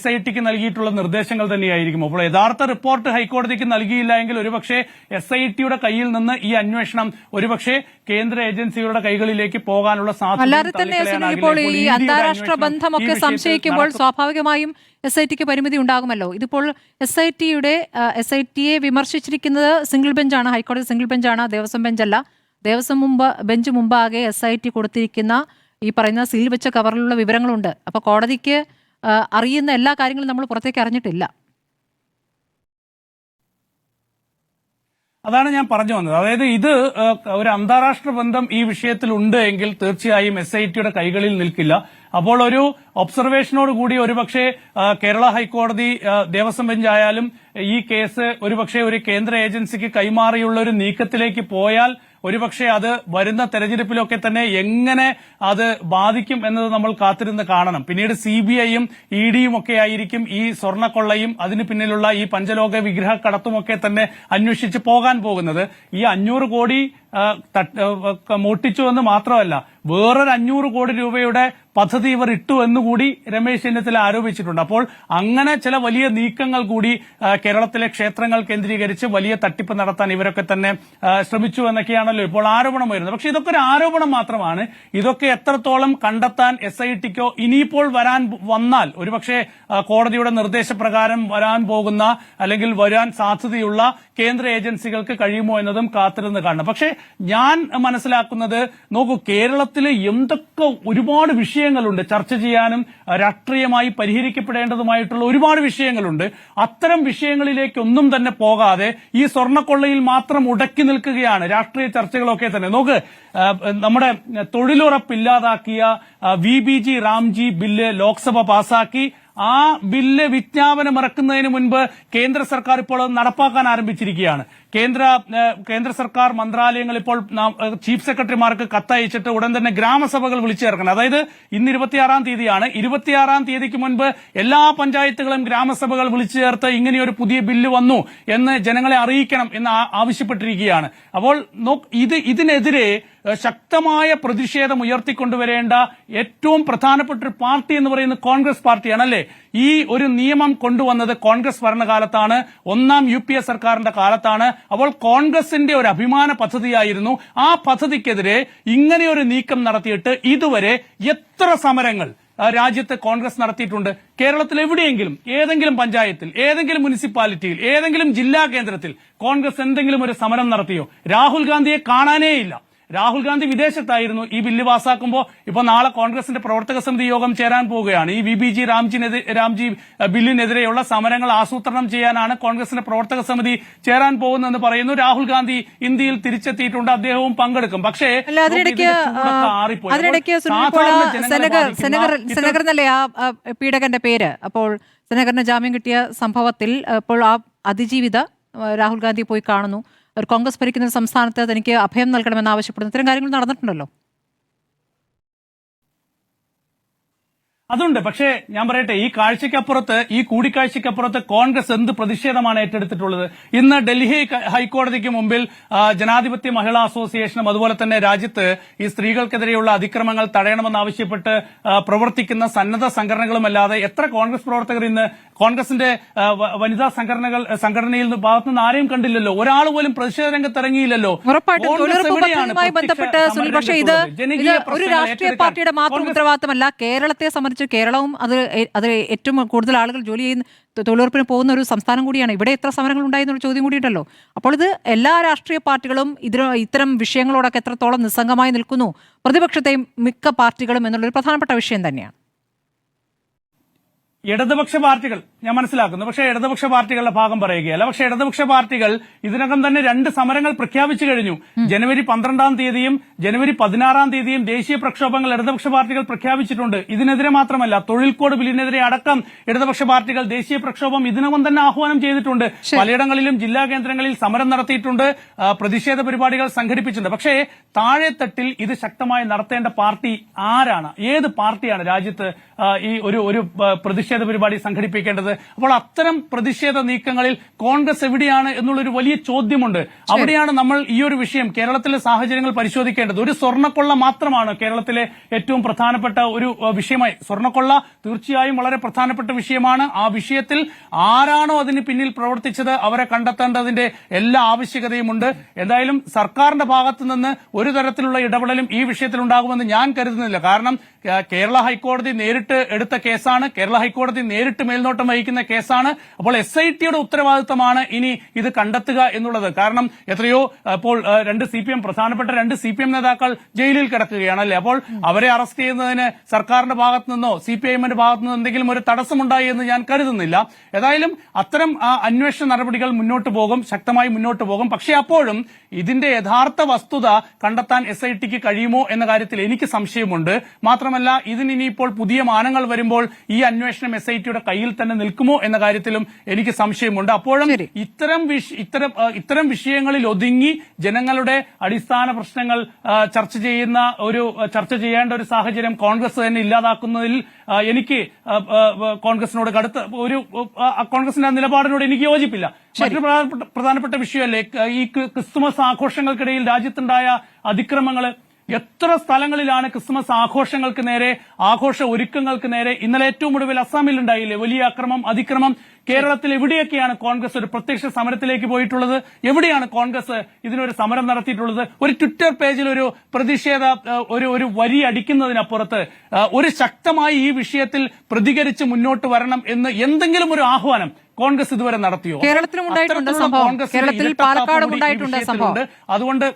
SITക്ക് നൽകിയിട്ടുള്ള നിർദ്ദേശങ്ങൾ തന്നെയായിരിക്കും. അപ്പോൾ യഥാർത്ഥ റിപ്പോർട്ട് ഹൈക്കോടതിക്ക് നൽകിയില്ല എങ്കിൽ ഒരുപക്ഷെ SITയുടെ കയ്യിൽ നിന്ന് ഈ അന്വേഷണം ഒരുപക്ഷെ കേന്ദ്ര ഏജൻസികളുടെ കൈകളിലേക്ക് പോകാനുള്ള അല്ലാതെ തന്നെ ഇപ്പോൾ ഈ അന്താരാഷ്ട്ര ബന്ധമൊക്കെ സംശയിക്കുമ്പോൾ സ്വാഭാവികമായും SITക്ക് പരിമിതി ഉണ്ടാകുമല്ലോ. ഇതിപ്പോൾ SITയെ വിമർശിച്ചിരിക്കുന്നത് സിംഗിൾ ബെഞ്ചാണ്, ഹൈക്കോടതി സിംഗിൾ ബെഞ്ചാണ്, ദേവസ്വം ബെഞ്ചല്ല. ദേവസ്വം ബെഞ്ച് മുമ്പാകെ SIT കൊടുത്തിരിക്കുന്ന ഈ പറയുന്ന സീൽ വെച്ച കവറിലുള്ള വിവരങ്ങളുണ്ട്. അപ്പോൾ കോടതിക്ക് അറിയുന്ന എല്ലാ കാര്യങ്ങളും നമ്മൾ പുറത്തേക്ക് അറിഞ്ഞിട്ടില്ല. അതാണ് ഞാൻ പറഞ്ഞു വന്നത്. അതായത് ഇത് ഒരു അന്താരാഷ്ട്ര ബന്ധം ഈ വിഷയത്തിൽ ഉണ്ട് എങ്കിൽ തീർച്ചയായും SITയുടെ കൈകളിൽ നിൽക്കില്ല. അപ്പോൾ ഒരു ഒബ്സർവേഷനോട് കൂടി ഒരുപക്ഷെ കേരള ഹൈക്കോടതി, ദേവസ്വം ബെഞ്ച് ആയാലും ഈ കേസ് ഒരുപക്ഷെ ഒരു കേന്ദ്ര ഏജൻസിക്ക് കൈമാറിയുള്ള ഒരു നീക്കത്തിലേക്ക് പോയാൽ ഒരുപക്ഷെ അത് വരുന്ന തെരഞ്ഞെടുപ്പിലൊക്കെ തന്നെ എങ്ങനെ അത് ബാധിക്കും എന്നത് നമ്മൾ കാത്തിരുന്ന് കാണണം. പിന്നീട് CBIയും EDയും ഒക്കെ ആയിരിക്കും ഈ സ്വർണ്ണക്കൊള്ളയും അതിന് പിന്നിലുള്ള ഈ പഞ്ചലോക വിഗ്രഹ കടത്തുമൊക്കെ തന്നെ അന്വേഷിച്ച് പോകാൻ പോകുന്നത്. ഈ 500 കോടി മോട്ടിച്ചു എന്ന് മാത്രമല്ല, വേറൊരു 500 കോടി രൂപയുടെ പദ്ധതി ഇവർ ഇട്ടു എന്നുകൂടി രമേശ് ചെന്നിത്തല ആരോപിച്ചിട്ടുണ്ട്. അപ്പോൾ അങ്ങനെ ചില വലിയ നീക്കങ്ങൾ കൂടി കേരളത്തിലെ ക്ഷേത്രങ്ങൾ കേന്ദ്രീകരിച്ച് വലിയ തട്ടിപ്പ് നടത്താൻ ഇവരൊക്കെ തന്നെ ശ്രമിച്ചു എന്നൊക്കെയാണല്ലോ ഇപ്പോൾ ആരോപണം വരുന്നത്. പക്ഷെ ഇതൊക്കെ ഒരു ആരോപണം മാത്രമാണ്. ഇതൊക്കെ എത്രത്തോളം കണ്ടെത്താൻ SITക്കോ ഇനിയിപ്പോൾ വന്നാൽ ഒരുപക്ഷെ കോടതിയുടെ നിർദ്ദേശപ്രകാരം വരാൻ പോകുന്ന അല്ലെങ്കിൽ വരാൻ സാധ്യതയുള്ള കേന്ദ്ര ഏജൻസികൾക്ക് കഴിയുമോ എന്നതും കാത്തിരുന്ന് കാണണം. പക്ഷേ ഞാൻ മനസ്സിലാക്കുന്നത്, നോക്കൂ, കേരളത്തിലെ എന്തൊക്കെ ഒരുപാട് വിഷയങ്ങളുണ്ട് ചർച്ച ചെയ്യാനും രാഷ്ട്രീയമായി പരിഹരിക്കപ്പെടേണ്ടതുമായിട്ടുള്ള ഒരുപാട് വിഷയങ്ങളുണ്ട്. അത്തരം വിഷയങ്ങളിലേക്കൊന്നും തന്നെ പോകാതെ ഈ സ്വർണ്ണക്കൊള്ളയിൽ മാത്രം ഉടക്കി നിൽക്കുകയാണ് രാഷ്ട്രീയ ചർച്ചകളൊക്കെ തന്നെ. നോക്ക്, നമ്മുടെ തൊഴിലുറപ്പില്ലാതാക്കിയ VBG റാംജി ബില്ല് ലോക്സഭ പാസാക്കി. ആ ബില്ല് വിജ്ഞാപനം ഇറക്കുന്നതിന് മുൻപ് കേന്ദ്ര സർക്കാർ ഇപ്പോൾ നടപ്പാക്കാൻ ആരംഭിച്ചിരിക്കുകയാണ്. കേന്ദ്ര സർക്കാർ മന്ത്രാലയങ്ങൾ ഇപ്പോൾ ചീഫ് സെക്രട്ടറിമാർക്ക് കത്തയച്ചിട്ട് ഉടൻ തന്നെ ഗ്രാമസഭകൾ വിളിച്ചു ചേർക്കണം. അതായത് ഇന്ന് 26-ാം തീയതിയാണ്. 26-ാം തീയതിക്ക് മുൻപ് എല്ലാ പഞ്ചായത്തുകളും ഗ്രാമസഭകൾ വിളിച്ചു ചേർത്ത് ഇങ്ങനെയൊരു പുതിയ ബില്ല് വന്നു എന്ന് ജനങ്ങളെ അറിയിക്കണം എന്ന് ആവശ്യപ്പെട്ടിരിക്കുകയാണ്. അപ്പോൾ ഇതിനെതിരെ ശക്തമായ പ്രതിഷേധം ഉയർത്തിക്കൊണ്ടുവരേണ്ട ഏറ്റവും പ്രധാനപ്പെട്ട ഒരു പാർട്ടി എന്ന് പറയുന്നത് കോൺഗ്രസ് പാർട്ടിയാണ്, അല്ലേ? ഈ ഒരു നിയമം കൊണ്ടുവന്നത് കോൺഗ്രസ് ഭരണകാലത്താണ്, ഒന്നാം UPA സർക്കാരിന്റെ കാലത്താണ്. അപ്പോൾ കോൺഗ്രസിന്റെ ഒരു അഭിമാന പദ്ധതിയായിരുന്നു. ആ പദ്ധതിക്കെതിരെ ഇങ്ങനെയൊരു നീക്കം നടത്തിയിട്ട് ഇതുവരെ എത്ര സമരങ്ങൾ രാജ്യത്ത് കോൺഗ്രസ് നടത്തിയിട്ടുണ്ട്? കേരളത്തിൽ എവിടെയെങ്കിലും ഏതെങ്കിലും പഞ്ചായത്തിൽ, ഏതെങ്കിലും മുനിസിപ്പാലിറ്റിയിൽ, ഏതെങ്കിലും ജില്ലാ കേന്ദ്രത്തിൽ കോൺഗ്രസ് എന്തെങ്കിലും ഒരു സമരം നടത്തിയോ? രാഹുൽ ഗാന്ധിയെ കാണാനേ ഇല്ല. രാഹുൽ ഗാന്ധി വിദേശത്തായിരുന്നു ഈ ബില്ല് പാസ്സാക്കുമ്പോൾ. ഇപ്പൊ നാളെ കോൺഗ്രസിന്റെ പ്രവർത്തക സമിതി യോഗം ചേരാൻ പോവുകയാണ്. ഈ VBG രാംജി ബില്ലിനെതിരെയുള്ള സമരങ്ങൾ ആസൂത്രണം ചെയ്യാനാണ് കോൺഗ്രസിന്റെ പ്രവർത്തക സമിതി ചേരാൻ പോകുന്നതെന്ന് പറയുന്നു. രാഹുൽ ഗാന്ധി ഇന്ത്യയിൽ തിരിച്ചെത്തിയിട്ടുണ്ട്, അദ്ദേഹവും പങ്കെടുക്കും. പക്ഷേ സെനഗർ എന്നല്ലേ ആ പീഡകന്റെ പേര്? അപ്പോൾ സെനഗറിന് ജാമ്യം കിട്ടിയ സംഭവത്തിൽ ഇപ്പോൾ ആ അതിജീവിത രാഹുൽ ഗാന്ധി പോയി കാണുന്നു. ഒരു കോൺഗ്രസ് ഭരിക്കുന്ന സംസ്ഥാനത്ത് തനിക്ക് അഭയം നൽകണമെന്ന് ആവശ്യപ്പെടുന്നു. ഇത്തരം കാര്യങ്ങൾ നടന്നിട്ടുണ്ടല്ലോ. അതുണ്ട്. പക്ഷേ ഞാൻ പറയട്ടെ, ഈ കാഴ്ചയ്ക്കപ്പുറത്ത്, ഈ കൂടിക്കാഴ്ചയ്ക്കപ്പുറത്ത് കോൺഗ്രസ് എന്ത് പ്രതിഷേധമാണ് ഏറ്റെടുത്തിട്ടുള്ളത്? ഇന്ന് ഡൽഹി ഹൈക്കോടതിക്ക് മുമ്പിൽ ജനാധിപത്യ മഹിളാ അസോസിയേഷനും അതുപോലെ തന്നെ രാജ്യത്ത് ഈ സ്ത്രീകൾക്കെതിരെയുള്ള അതിക്രമങ്ങൾ തടയണമെന്നാവശ്യപ്പെട്ട് പ്രവർത്തിക്കുന്ന സന്നദ്ധ സംഘടനകളുമല്ലാതെ എത്ര കോൺഗ്രസ് പ്രവർത്തകർ ഇന്ന് കോൺഗ്രസിന്റെ വനിതാ സംഘടനയിൽ ഭാഗത്തുനിന്ന് ആരെയും കണ്ടില്ലല്ലോ. ഒരാൾ പോലും പ്രതിഷേധ രംഗത്ത് ഇറങ്ങിയില്ലല്ലോ. ബന്ധപ്പെട്ട് സുനിൽ, പക്ഷേ ഇത് ഒരു രാഷ്ട്രീയ പാർട്ടിയുടെ മാത്രം ഉത്തരവാദിത്തമല്ല. കേരളത്തെ സംബന്ധിച്ച് കേരളവും അത് ഏറ്റവും കൂടുതൽ ആളുകൾ ജോലി ചെയ്യുന്ന തൊഴിലുറപ്പിന് പോകുന്ന ഒരു സംസ്ഥാനം കൂടിയാണ്. ഇവിടെ എത്ര സമരങ്ങൾ ഉണ്ടായെന്നുള്ള ചോദ്യം കൂടിയിട്ടല്ലോ. അപ്പോൾ ഇത് എല്ലാ രാഷ്ട്രീയ പാർട്ടികളും ഇത്തരം വിഷയങ്ങളോടൊക്കെ എത്രത്തോളം നിസ്സംഗമായി നിൽക്കുന്നു, പ്രതിപക്ഷത്തെയും മിക്ക പാർട്ടികളും എന്നുള്ളൊരു പ്രധാനപ്പെട്ട വിഷയം തന്നെയാണ്. ഇടതുപക്ഷ പാർട്ടികൾ ഞാൻ മനസ്സിലാക്കുന്നു, പക്ഷേ ഇടതുപക്ഷ പാർട്ടികളുടെ ഭാഗം പറയുകയല്ല. പക്ഷേ ഇടതുപക്ഷ പാർട്ടികൾ ഇതിനകം തന്നെ 2 സമരങ്ങൾ പ്രഖ്യാപിച്ചു കഴിഞ്ഞു. ജനുവരി 12-ാം തീയതിയും ജനുവരി 16-ാം തീയതിയും ദേശീയ പ്രക്ഷോഭങ്ങൾ ഇടതുപക്ഷ പാർട്ടികൾ പ്രഖ്യാപിച്ചിട്ടുണ്ട്. ഇതിനെതിരെ മാത്രമല്ല, തൊഴിൽ കോഡ് ബില്ലിനെതിരെ അടക്കം ഇടതുപക്ഷ പാർട്ടികൾ ദേശീയ പ്രക്ഷോഭം ഇതിനകം തന്നെ ആഹ്വാനം ചെയ്തിട്ടുണ്ട്. പലയിടങ്ങളിലും ജില്ലാ കേന്ദ്രങ്ങളിൽ സമരം നടത്തിയിട്ടുണ്ട്, പ്രതിഷേധ പരിപാടികൾ സംഘടിപ്പിച്ചിട്ടുണ്ട്. പക്ഷേ താഴെത്തട്ടിൽ ഇത് ശക്തമായി നടത്തേണ്ട പാർട്ടി ആരാണ്? ഏത് പാർട്ടിയാണ് രാജ്യത്ത് ഈ ഒരു പ്രതിഷേധ പരിപാടി സംഘടിപ്പിക്കേണ്ടത്? അപ്പോൾ അത്തരം പ്രതിഷേധ നീക്കങ്ങളിൽ കോൺഗ്രസ് എവിടെയാണ് എന്നുള്ളൊരു വലിയ ചോദ്യമുണ്ട്. അവിടെയാണ് നമ്മൾ ഈ ഒരു വിഷയം, കേരളത്തിലെ സാഹചര്യങ്ങൾ പരിശോധിക്കേണ്ടത്. ഒരു സ്വർണ്ണക്കൊള്ള മാത്രമാണ് കേരളത്തിലെ ഏറ്റവും പ്രധാനപ്പെട്ട ഒരു വിഷയമായി. സ്വർണ്ണക്കൊള്ള തീർച്ചയായും വളരെ പ്രധാനപ്പെട്ട വിഷയമാണ്. ആ വിഷയത്തിൽ ആരാണോ അതിന് പിന്നിൽ പ്രവർത്തിച്ചത് അവരെ കണ്ടെത്തേണ്ടതിന്റെ എല്ലാ ആവശ്യകതയുമുണ്ട്. എന്തായാലും സർക്കാരിന്റെ ഭാഗത്തു നിന്ന് ഒരു തരത്തിലുള്ള ഇടപെടലും ഈ വിഷയത്തിൽ ഉണ്ടാകുമെന്ന് ഞാൻ കരുതുന്നില്ല. കാരണം കേരള ഹൈക്കോടതി നേരിട്ട് എടുത്ത കേസാണ്, കേരള ഹൈക്കോടതി നേരിട്ട് മേൽനോട്ടം വഹിക്കുന്ന കേസാണ്. അപ്പോൾ SITയുടെ ഉത്തരവാദിത്തമാണ് ഇനി ഇത് കണ്ടെത്തുക എന്നുള്ളത്. കാരണം എത്രയോ ഇപ്പോൾ പ്രധാനപ്പെട്ട 2 CPM നേതാക്കൾ ജയിലിൽ കിടക്കുകയാണല്ലേ. അപ്പോൾ അവരെ അറസ്റ്റ് ചെയ്യുന്നതിന് സർക്കാരിന്റെ ഭാഗത്തു നിന്നോ CPIMന്റെ ഭാഗത്തു നിന്നോ എന്തെങ്കിലും ഒരു തടസ്സമുണ്ടായി എന്ന് ഞാൻ കരുതുന്നില്ല. ഏതായാലും അത്തരം അന്വേഷണ നടപടികൾ മുന്നോട്ട് പോകും, ശക്തമായി മുന്നോട്ട് പോകും. പക്ഷേ അപ്പോഴും ഇതിന്റെ യഥാർത്ഥ വസ്തുത കണ്ടെത്താൻ SITക്ക് കഴിയുമോ എന്ന കാര്യത്തിൽ എനിക്ക് സംശയമുണ്ട്. മാത്രമല്ല, ഇതിനിപ്പോൾ പുതിയ മാനങ്ങൾ വരുമ്പോൾ ഈ അന്വേഷണം SITയുടെ കയ്യിൽ തന്നെ നിൽക്കുമോ എന്ന കാര്യത്തിലും എനിക്ക് സംശയമുണ്ട്. അപ്പോഴും ഇത്തരം വിഷയങ്ങളിൽ ഒതുങ്ങി ജനങ്ങളുടെ അടിസ്ഥാന പ്രശ്നങ്ങൾ ചർച്ച ചെയ്യേണ്ട ഒരു സാഹചര്യം കോൺഗ്രസ് തന്നെ ഇല്ലാതാക്കുന്നതിൽ എനിക്ക് കോൺഗ്രസിനോട് കോൺഗ്രസിന്റെ നിലപാടിനോട് എനിക്ക് യോജിപ്പില്ല. മറ്റൊരു പ്രധാനപ്പെട്ട വിഷയമല്ലേ ഈ ക്രിസ്തുമസ് ആഘോഷങ്ങൾക്കിടയിൽ രാജ്യത്തുണ്ടായ അതിക്രമങ്ങൾ. എത്ര സ്ഥലങ്ങളിലാണ് ക്രിസ്മസ് ആഘോഷങ്ങൾക്ക് നേരെ, ആഘോഷ ഒരുക്കങ്ങൾക്ക് നേരെ ഇന്നലെ ഏറ്റവും ഒടുവിൽ അസാമിൽ ഉണ്ടായില്ലേ വലിയ അതിക്രമം? കേരളത്തിൽ എവിടെയൊക്കെയാണ് കോൺഗ്രസ് ഒരു പ്രത്യക്ഷ സമരത്തിലേക്ക് പോയിട്ടുള്ളത്? എവിടെയാണ് കോൺഗ്രസ് ഇതിനൊരു സമരം നടത്തിയിട്ടുള്ളത്? ഒരു ട്വിറ്റർ പേജിൽ ഒരു പ്രതിഷേധ ഒരു വരി അടിക്കുന്നതിനപ്പുറത്ത് ഒരു ശക്തമായി ഈ വിഷയത്തിൽ പ്രതികരിച്ച് മുന്നോട്ട് വരണം എന്ന് എന്തെങ്കിലും ഒരു ആഹ്വാനം കോൺഗ്രസ് ഇതുവരെ നടത്തിയോ? കേരളത്തിലും ഉണ്ടായിട്ടുണ്ട് സംഭവം. കേരളത്തിൽ പാലക്കാടും ഉണ്ടായിട്ടുണ്ട് സംഭവം. അതുകൊണ്ട്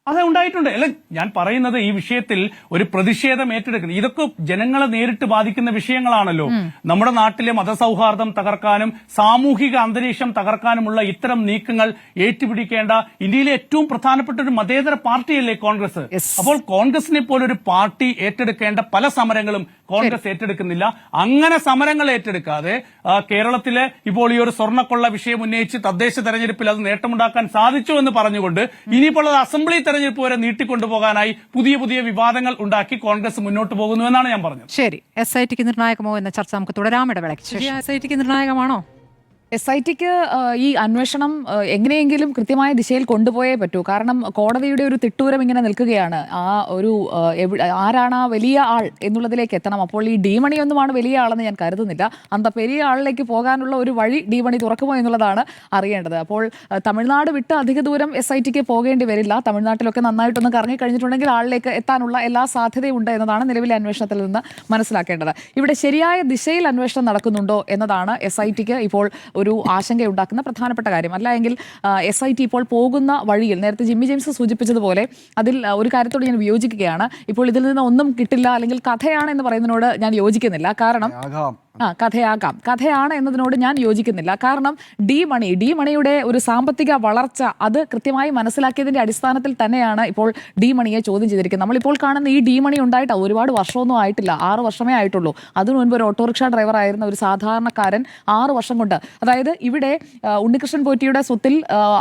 അത് ഉണ്ടായിട്ടുണ്ട്. അല്ല, ഞാൻ പറയുന്നത് ഈ വിഷയത്തിൽ ഒരു പ്രതിഷേധം ഏറ്റെടുക്കുന്നത്, ഇതൊക്കെ ജനങ്ങളെ നേരിട്ട് ബാധിക്കുന്ന വിഷയങ്ങളാണല്ലോ. നമ്മുടെ നാട്ടിലെ മതസൗഹാർദ്ദം തകർക്കാനും സാമൂഹിക അന്തരീക്ഷം തകർക്കാനുമുള്ള ഇത്തരം നീക്കങ്ങൾ ഏറ്റുപിടിക്കേണ്ട ഇന്ത്യയിലെ ഏറ്റവും പ്രധാനപ്പെട്ട ഒരു മതേതര പാർട്ടിയല്ലേ കോൺഗ്രസ്. അപ്പോൾ കോൺഗ്രസിനെ പോലൊരു പാർട്ടി ഏറ്റെടുക്കേണ്ട പല സമരങ്ങളും കോൺഗ്രസ് ഏറ്റെടുക്കുന്നില്ല. അങ്ങനെ സമരങ്ങൾ ഏറ്റെടുക്കാതെ കേരളത്തിലെ ഇപ്പോൾ ഈ ഒരു സ്വർണ്ണക്കൊള്ള വിഷയം ഉന്നയിച്ച് തദ്ദേശ തെരഞ്ഞെടുപ്പിൽ അത് നേട്ടമുണ്ടാക്കാൻ സാധിച്ചു എന്ന് പറഞ്ഞുകൊണ്ട് ഇനിയിപ്പോൾ അത് അസംബ്ലി തെരഞ്ഞെടുപ്പ് വരെ നീട്ടിക്കൊണ്ടുപോകാനായി പുതിയ വിവാദങ്ങൾ ഉണ്ടാക്കി കോൺഗ്രസ് മുന്നോട്ട് പോകുന്നു എന്നാണ് ഞാൻ പറഞ്ഞത്. ശരി, SITക്ക് നിർണായകമോ എന്ന ചർച്ച നമുക്ക് തുടരാം. ഇടവേളയ്ക്ക് ശേഷം SITക്ക് നിർണായകമാണോ? SITക്ക് ഈ അന്വേഷണം എങ്ങനെയെങ്കിലും കൃത്യമായ ദിശയിൽ കൊണ്ടുപോയേ പറ്റൂ. കാരണം കോടതിയുടെ ഒരു തിട്ടൂരം ഇങ്ങനെ നിൽക്കുകയാണ്. ആ ഒരു ആരാണ് ആ വലിയ ആൾ എന്നുള്ളതിലേക്ക് എത്തണം. അപ്പോൾ ഈ ഡി ഒന്നുമാണ് വലിയ ആളെന്ന് ഞാൻ കരുതുന്നില്ല. അന്ത പെരിയ ആളിലേക്ക് പോകാനുള്ള ഒരു വഴി ഡി തുറക്കുമോ എന്നുള്ളതാണ് അറിയേണ്ടത്. അപ്പോൾ തമിഴ്നാട് വിട്ട് അധിക ദൂരം SITക്ക് പോകേണ്ടി വരില്ല. തമിഴ്നാട്ടിലൊക്കെ നന്നായിട്ടൊന്ന് കറങ്ങി കഴിഞ്ഞിട്ടുണ്ടെങ്കിൽ ആളിലേക്ക് എത്താനുള്ള എല്ലാ സാധ്യതയുണ്ട് എന്നതാണ് നിലവിലെ അന്വേഷണത്തിൽ നിന്ന് മനസ്സിലാക്കേണ്ടത്. ഇവിടെ ശരിയായ ദിശയിൽ അന്വേഷണം നടക്കുന്നുണ്ടോ എന്നതാണ് SITക്ക് ഇപ്പോൾ ഒരു ആശങ്കയുണ്ടാക്കുന്ന പ്രധാനപ്പെട്ട കാര്യം. അല്ല എങ്കിൽ SIT ഇപ്പോൾ പോകുന്ന വഴിയിൽ നേരത്തെ ജിമ്മി ജെയിംസ് സൂചിപ്പിച്ചതുപോലെ അതിൽ ഒരു കാര്യത്തോട് ഞാൻ വിയോജിക്കുകയാണ്. ഇപ്പോൾ ഇതിൽ നിന്ന് ഒന്നും കിട്ടില്ല അല്ലെങ്കിൽ കഥയാണ് എന്ന് പറയുന്നതിനോട് ഞാൻ യോജിക്കുന്നില്ല. കാരണം കഥയാണ് എന്നതിനോട് ഞാൻ യോജിക്കുന്നില്ല. കാരണം ഡി മണിയുടെ ഒരു സാമ്പത്തിക വളർച്ച അത് കൃത്യമായി മനസ്സിലാക്കിയതിന്റെ അടിസ്ഥാനത്തിൽ തന്നെയാണ് ഇപ്പോൾ ഡി മണിയെ ചോദ്യം ചെയ്തിരിക്കുന്നത്. നമ്മളിപ്പോൾ കാണുന്ന ഈ ഡി മണി ഉണ്ടായിട്ട് ഒരുപാട് വർഷമൊന്നും ആയിട്ടില്ല, 6 വർഷമേ ആയിട്ടുള്ളൂ. അതിനു മുൻപ് ഒരു ഓട്ടോറിക്ഷ ഡ്രൈവർ ആയിരുന്ന ഒരു സാധാരണക്കാരൻ 6 വർഷം കൊണ്ട്, അതായത് ഇവിടെ ഉണ്ണികൃഷ്ണൻ പോറ്റിയുടെ സ്വത്തിൽ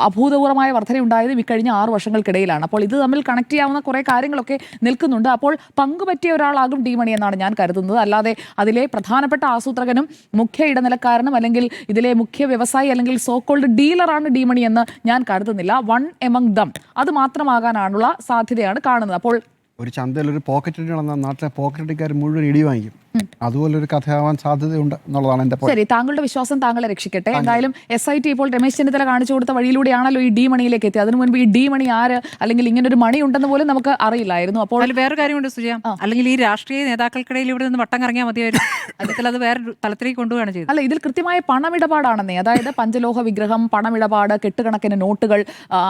അഭൂതപൂർവമായ വർധനയുണ്ടായത് ഇക്കഴിഞ്ഞ 6 വർഷങ്ങൾക്കിടയിലാണ്. അപ്പോൾ ഇത് തമ്മിൽ കണക്ട് ചെയ്യാവുന്ന കുറെ കാര്യങ്ങളൊക്കെ നിൽക്കുന്നുണ്ട്. അപ്പോൾ പങ്കുപറ്റിയ ഒരാളാകും ഡി മണി എന്നാണ് ഞാൻ കരുതുന്നത്. അല്ലാതെ അതിലെ പ്രധാനപ്പെട്ട ആസൂത്രകനും മുഖ്യ ഇടനിലക്കാരനും അല്ലെങ്കിൽ ഇതിലെ മുഖ്യ വ്യവസായി അല്ലെങ്കിൽ സോക്കോൾഡ് ഡീലറാണ് ഡി മണി എന്ന് ഞാൻ കരുതുന്നില്ല. വൺ എമംഗ് ദം അത് മാത്രമാകാനുള്ള സാധ്യതയാണ് കാണുന്നത്. അപ്പോൾ ഒരു ചന്തയിൽ ഒരു പോക്കറ്റ് നടന്ന നാട്ടിലെ പോക്കറ്റടിക്കാർ മുഴുവൻ ഇടി വാങ്ങിക്കും. അതുപോലെ ഒരു കഥയാവാൻ സാധ്യതയുണ്ട് എന്നുള്ളതാണ് എന്റെ ശരി. താങ്കളുടെ വിശ്വാസം താങ്കളെ രക്ഷിക്കട്ടെ. എന്തായാലും SIT ഇപ്പോൾ രമേശ് ചെന്നിത്തല കാണിച്ചു കൊടുത്ത വഴിയിലൂടെയാണല്ലോ ഈ ഡി മണിയിലേക്ക് എത്തിയത്. അതിനു മുൻപ് ഈ ഡി മണി ആര് അല്ലെങ്കിൽ ഇങ്ങനെ ഒരു മണി ഉണ്ടെന്ന് പോലും നമുക്ക് അറിയില്ലായിരുന്നു. അപ്പോൾ വേറെ കാര്യമുണ്ട് സുജയ, അല്ലെങ്കിൽ ഈ രാഷ്ട്രീയ നേതാക്കൾക്കിടയിൽ ഇവിടെ നിന്ന് വട്ടം കറങ്ങിയാൽ മതിയായിരുന്നു. അതിൽ അത് വേറെ തലത്തിലേക്ക് കൊണ്ടുപോവുകയാണ് ചെയ്തത്. അല്ല, ഇതിൽ കൃത്യമായ പണമിടപാടാണെന്നേ. അതായത് പഞ്ചലോഹ വിഗ്രഹം, പണമിടപാട്, കെട്ടുകണക്കിന് നോട്ടുകൾ,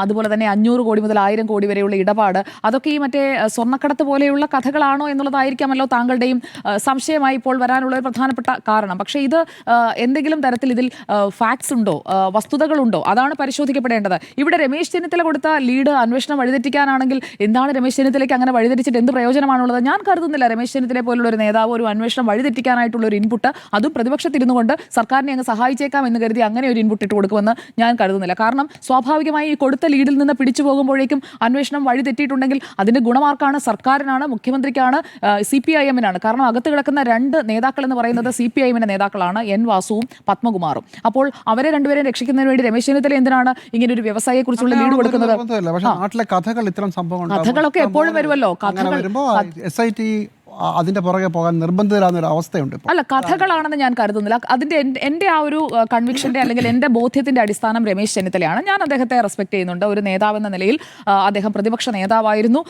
അതുപോലെ തന്നെ 500 കോടി മുതൽ 1000 കോടി വരെയുള്ള ഇടപാട്, അതൊക്കെ ഈ മറ്റേ സ്വർണ്ണക്കടത്ത് പോലെയുള്ള കഥകളാണോ എന്നുള്ളതായിരിക്കാമല്ലോ താങ്കളുടെയും സംശയമായി ഇപ്പോൾ വരാനുള്ള ഒരു പ്രധാനപ്പെട്ട കാരണം. പക്ഷേ ഇത് എന്തെങ്കിലും തരത്തിൽ ഇതിൽ ഫാക്ട്സ് ഉണ്ടോ, വസ്തുതകളുണ്ടോ, അതാണ് പരിശോധിക്കപ്പെടേണ്ടത്. ഇവിടെ രമേശ് ചെന്നിത്തല കൊടുത്ത ലീഡ് അന്വേഷണം വഴിതെറ്റിക്കാനാണെങ്കിൽ എന്താണ് രമേശ് ചെന്നിത്തലയ്ക്ക് അങ്ങനെ വഴിതെറ്റിച്ചിട്ട് എന്ത് പ്രയോജനമാണുള്ളത്? ഞാൻ കരുതുന്നില്ല രമേശ് ചെന്നിത്തലയെ പോലുള്ള ഒരു നേതാവ് ഒരു അന്വേഷണം വഴിതെറ്റിക്കാനായിട്ടുള്ള ഒരു ഇൻപുട്ട്, അതും പ്രതിപക്ഷത്തിരുന്നു കൊണ്ട് സർക്കാരിനെ അങ്ങ് സഹായിച്ചേക്കാം എന്ന് കരുതി അങ്ങനെ ഒരു ഇൻപുട്ട് ഇട്ട് കൊടുക്കുമെന്ന് ഞാൻ കരുതുന്നില്ല. കാരണം സ്വാഭാവികമായി ഈ കൊടുത്ത ലീഡിൽ നിന്ന് പിടിച്ചു പോകുമ്പോഴേക്കും അന്വേഷണം വഴിതെറ്റിയിട്ടുണ്ടെങ്കിൽ അതിന്റെ ഗുണമാർക്കാണ്? സർക്കാരിനാണ്, മുഖ്യമന്ത്രിക്കാണ്, CPIM-നാണ്. കാരണം അകത്ത് കിടക്കുന്ന 2 നേതാക്കൾ എന്ന് പറയുന്നത് CPIM-ന്റെ നേതാക്കളാണ്, N വാസുവും പത്മകുമാറും. അപ്പോൾ അവരെ രണ്ടുപേരെയും രക്ഷിക്കുന്നതിന് വേണ്ടി രമേശ് ചെന്നിത്തല എന്തിനാണ് ഇങ്ങനെ ഒരു വ്യവസായിയെ കുറിച്ചുള്ള ലീഡ് കൊടുക്കുന്നത്? നാട്ടിലെ കഥകൾ ഇത്തരം സംഭവങ്ങൾ കഥകളൊക്കെ എപ്പോഴും വരുമല്ലോ. SIT അതിന്റെ പുറകെ പോകാൻ നിർബന്ധിതരാകുന്ന ഒരു അവസ്ഥയുണ്ട്. അല്ല, കഥകളാണെന്ന് ഞാൻ കരുതുന്നില്ല. അതിന്റെ എന്റെ ആ ഒരു കൺവിക്ഷന്റെ അല്ലെങ്കിൽ എന്റെ ബോധ്യത്തിന്റെ അടിസ്ഥാനം രമേശ് ചെന്നിത്തലയാണ്. ഞാൻ അദ്ദേഹത്തെ റെസ്പെക്ട് ചെയ്യുന്നുണ്ട്. ഒരു നേതാവെന്ന നിലയിൽ അദ്ദേഹം പ്രതിപക്ഷ നേതാവായിരുന്നു,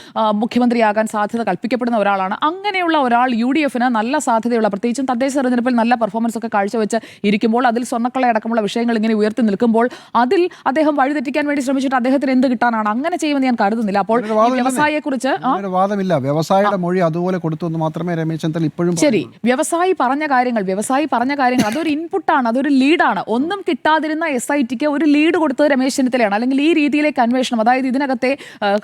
മുഖ്യമന്ത്രിയാകാൻ സാധ്യത കൽപ്പിക്കപ്പെടുന്ന ഒരാളാണ്. അങ്ങനെയുള്ള ഒരാൾ UDF-ന് നല്ല സാധ്യതയുള്ള, പ്രത്യേകിച്ചും തദ്ദേശ തെരഞ്ഞെടുപ്പിൽ നല്ല പെർഫോമൻസ് ഒക്കെ കാഴ്ചവെച്ച് ഇരിക്കുമ്പോൾ, അതിൽ സ്വർണ്ണക്കളയടക്കമുള്ള വിഷയങ്ങൾ ഇങ്ങനെ ഉയർത്തി നിൽക്കുമ്പോൾ അതിൽ അദ്ദേഹം വഴിതെറ്റിക്കാൻ വേണ്ടി ശ്രമിച്ചിട്ട് അദ്ദേഹത്തിന് എന്ത് കിട്ടാനാണ്? അങ്ങനെ ചെയ്യുമെന്ന് ഞാൻ കരുതുന്നില്ല. അപ്പോൾ വ്യവസായിയെക്കുറിച്ച് വാദമില്ല. വ്യവസായിയുടെ മൊഴി അതുപോലെ കൊടുത്തു മാത്രമേ രമേശ് ചെന്നിത്തല ഇപ്പോഴും ശരി. വ്യവസായി പറഞ്ഞ കാര്യങ്ങൾ അതൊരു ഇൻപുട്ടാണ്, അതൊരു ലീഡാണ്. ഒന്നും കിട്ടാതിരുന്ന SITക്ക് ഒരു ലീഡ് കൊടുത്തത് രമേശ് ചെന്നിത്തലയാണ്. അല്ലെങ്കിൽ ഈ രീതിയിലേക്ക് അന്വേഷണം, അതായത് ഇതിനകത്തെ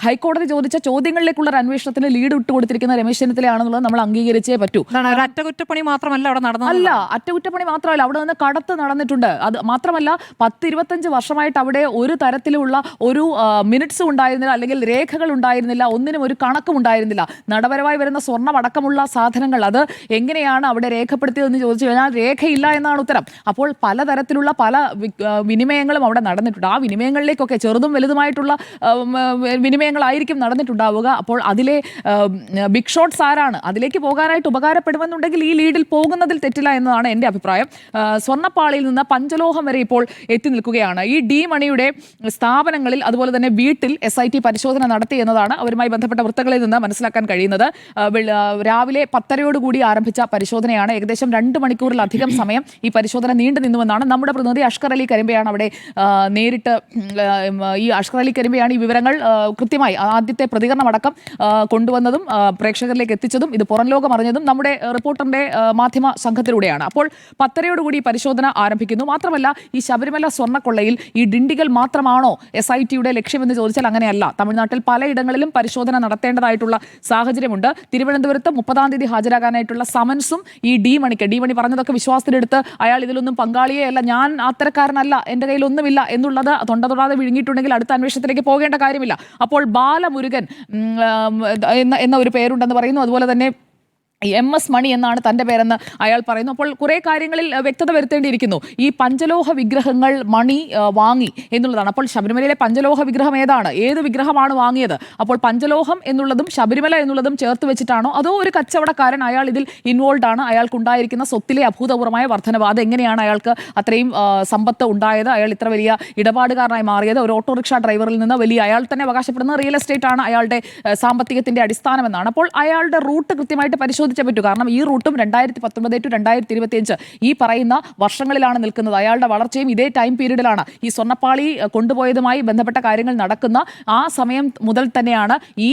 ഹൈക്കോടതി ചോദിച്ച ചോദ്യങ്ങളിലേക്കുള്ള ഒരു അന്വേഷണത്തിന് ലീഡ് ഇട്ട് കൊടുത്തിരിക്കുന്ന രമേശ് ചെന്നിത്തലയാണെന്നുള്ളത് നമ്മൾ അംഗീകരിച്ചേ പറ്റൂ. അറ്റകുറ്റപ്പണി മാത്രമല്ല അവിടെ നടന്നത്. അല്ല, അറ്റകുറ്റപ്പണി മാത്രമല്ല, അവിടെ നിന്ന് കടത്ത് നടന്നിട്ടുണ്ട്. അത് മാത്രമല്ല 10-25 വർഷമായിട്ട് അവിടെ ഒരു തരത്തിലുള്ള ഒരു മിനിറ്റ്സും ഉണ്ടായിരുന്നില്ല, അല്ലെങ്കിൽ രേഖകൾ ഉണ്ടായിരുന്നില്ല, ഒന്നിനും ഒരു കണക്കും ഉണ്ടായിരുന്നില്ല. നടപരമായി വരുന്ന സ്വർണ്ണം അടക്കമുള്ള സാധനങ്ങൾ അത് എങ്ങനെയാണ് അവിടെ രേഖപ്പെടുത്തിയതെന്ന് ചോദിച്ചു കഴിഞ്ഞാൽ രേഖയില്ല എന്നാണ് ഉത്തരം. അപ്പോൾ പലതരത്തിലുള്ള പല വിനിമയങ്ങളും അവിടെ നടന്നിട്ടുണ്ട്. ആ വിനിമയങ്ങളിലേക്കൊക്കെ ചെറുതും വലുതുമായിട്ടുള്ള വിനിമയങ്ങളായിരിക്കും നടന്നിട്ടുണ്ടാവുക. അപ്പോൾ അതിലെ ബിഗ് ഷോട്ട്സ് ആരാണ്? അതിലേക്ക് പോകാനായിട്ട് ഉപകാരപ്പെടുമെന്നുണ്ടെങ്കിൽ ഈ ലീഡിൽ പോകുന്നതിൽ തെറ്റില്ല എന്നതാണ് എൻ്റെ അഭിപ്രായം. സ്വർണ്ണപ്പാളിയിൽ നിന്ന് പഞ്ചലോഹം വരെ ഇപ്പോൾ എത്തി നിൽക്കുകയാണ്. ഈ ഡി മണിയുടെ സ്ഥാപനങ്ങളിൽ അതുപോലെ തന്നെ വീട്ടിൽ SIT പരിശോധന നടത്തി എന്നതാണ് അവരുമായി ബന്ധപ്പെട്ട വൃത്തങ്ങളിൽ നിന്ന് മനസ്സിലാക്കാൻ കഴിയുന്നത്. രാവിലെ 10:30 ആരംഭിച്ച പരിശോധനയാണ്. ഏകദേശം 2 മണിക്കൂറിലധികം സമയം ഈ പരിശോധന നീണ്ടു നിന്നുവെന്നാണ് നമ്മുടെ പ്രതിനിധി അഷ്കർ അലി കരിമ്പയാണ് അവിടെ നേരിട്ട് ഈ അഷ്കർ അലി കരിമ്പയാണ് ഈ വിവരങ്ങൾ കൃത്യമായി ആദ്യത്തെ പ്രതികരണം അടക്കം കൊണ്ടുവന്നതും പ്രേക്ഷകരിലേക്ക് എത്തിച്ചതും ഇത് പുറം ലോകം അറിഞ്ഞതും നമ്മുടെ റിപ്പോർട്ടറിന്റെ മാധ്യമ സംഘത്തിലൂടെയാണ്. അപ്പോൾ 10:30 പരിശോധന ആരംഭിക്കുന്നു. മാത്രമല്ല ഈ ശബരിമല സ്വർണ്ണക്കൊള്ളയിൽ ഈ ഡിണ്ടിഗൽ മാത്രമാണോ SITയുടെ ലക്ഷ്യമെന്ന് ചോദിച്ചാൽ അങ്ങനെയല്ല. തമിഴ്നാട്ടിൽ പലയിടങ്ങളിലും പരിശോധന നടത്തേണ്ടതായിട്ടുള്ള സാഹചര്യമുണ്ട്. തിരുവനന്തപുരത്ത് 30-ാം തീയതി ഹാജരാകാനായിട്ടുള്ള സമൻസും ഈ ഡി മണി പറഞ്ഞതൊക്കെ വിശ്വാസത്തിലെടുത്ത് അയാൾ ഇതിലൊന്നും പങ്കാളിയേ അല്ല, ഞാൻ അത്തരക്കാരനല്ല, എൻ്റെ കയ്യിലൊന്നുമില്ല എന്നുള്ളത് തൊടാതെ വിഴുങ്ങിയിട്ടുണ്ടെങ്കിൽ അടുത്ത അന്വേഷണത്തിലേക്ക് പോകേണ്ട കാര്യമില്ല. അപ്പോൾ ബാലമുരുകൻ എന്ന ഒരു പേരുണ്ടെന്ന് പറയുന്നു. അതുപോലെ തന്നെ MS മണി എന്നാണ് തന്റെ പേരെന്ന് അയാൾ പറയുന്നു. അപ്പോൾ കുറെ കാര്യങ്ങളിൽ വ്യക്തത വരുത്തേണ്ടിയിരിക്കുന്നു. ഈ പഞ്ചലോഹ വിഗ്രഹങ്ങൾ മണി വാങ്ങി എന്നുള്ളതാണ്. അപ്പോൾ ശബരിമലയിലെ പഞ്ചലോഹ വിഗ്രഹം ഏതാണ്, ഏത് വിഗ്രഹമാണ് വാങ്ങിയത്? അപ്പോൾ പഞ്ചലോഹം എന്നുള്ളതും ശബരിമല എന്നുള്ളതും ചേർത്ത് വെച്ചിട്ടാണോ, അതോ ഒരു കച്ചവടക്കാരൻ അയാൾ ഇതിൽ ഇൻവോൾവ് ആണ്, അയാൾക്കുണ്ടായിരിക്കുന്ന സ്വത്തിലെ അഭൂതപൂർവമായ വർധനവ്, അതെങ്ങനെയാണ് അയാൾക്ക് അത്രയും സമ്പത്ത് ഉണ്ടായത്, അയാൾ ഇത്ര വലിയ ഇടപാടുകാരനായി മാറിയത്? ഒരു ഓട്ടോറിക്ഷ ഡ്രൈവറിൽ നിന്ന് വലിയ, അയാൾ തന്നെ അവകാശപ്പെടുന്ന റിയൽ എസ്റ്റേറ്റ് ആണ് അയാളുടെ സാമ്പത്തികത്തിന്റെ അടിസ്ഥാനമെന്നാണ്. അപ്പോൾ അയാളുടെ റൂട്ട് കൃത്യമായിട്ട് പരിശോധിച്ചേ പറ്റൂ. കാരണം ഈ റൂട്ടും 2019 to 2025 ഈ പറയുന്ന വർഷങ്ങളിലാണ് നിൽക്കുന്നത്. അയാളുടെ വളർച്ചയും ഇതേ ടൈം പീരീഡിലാണ്. ഈ സ്വർണ്ണപ്പാളി കൊണ്ടുപോയതുമായി ബന്ധപ്പെട്ട കാര്യങ്ങൾ നടക്കുന്ന ആ സമയം മുതൽ തന്നെയാണ് ഈ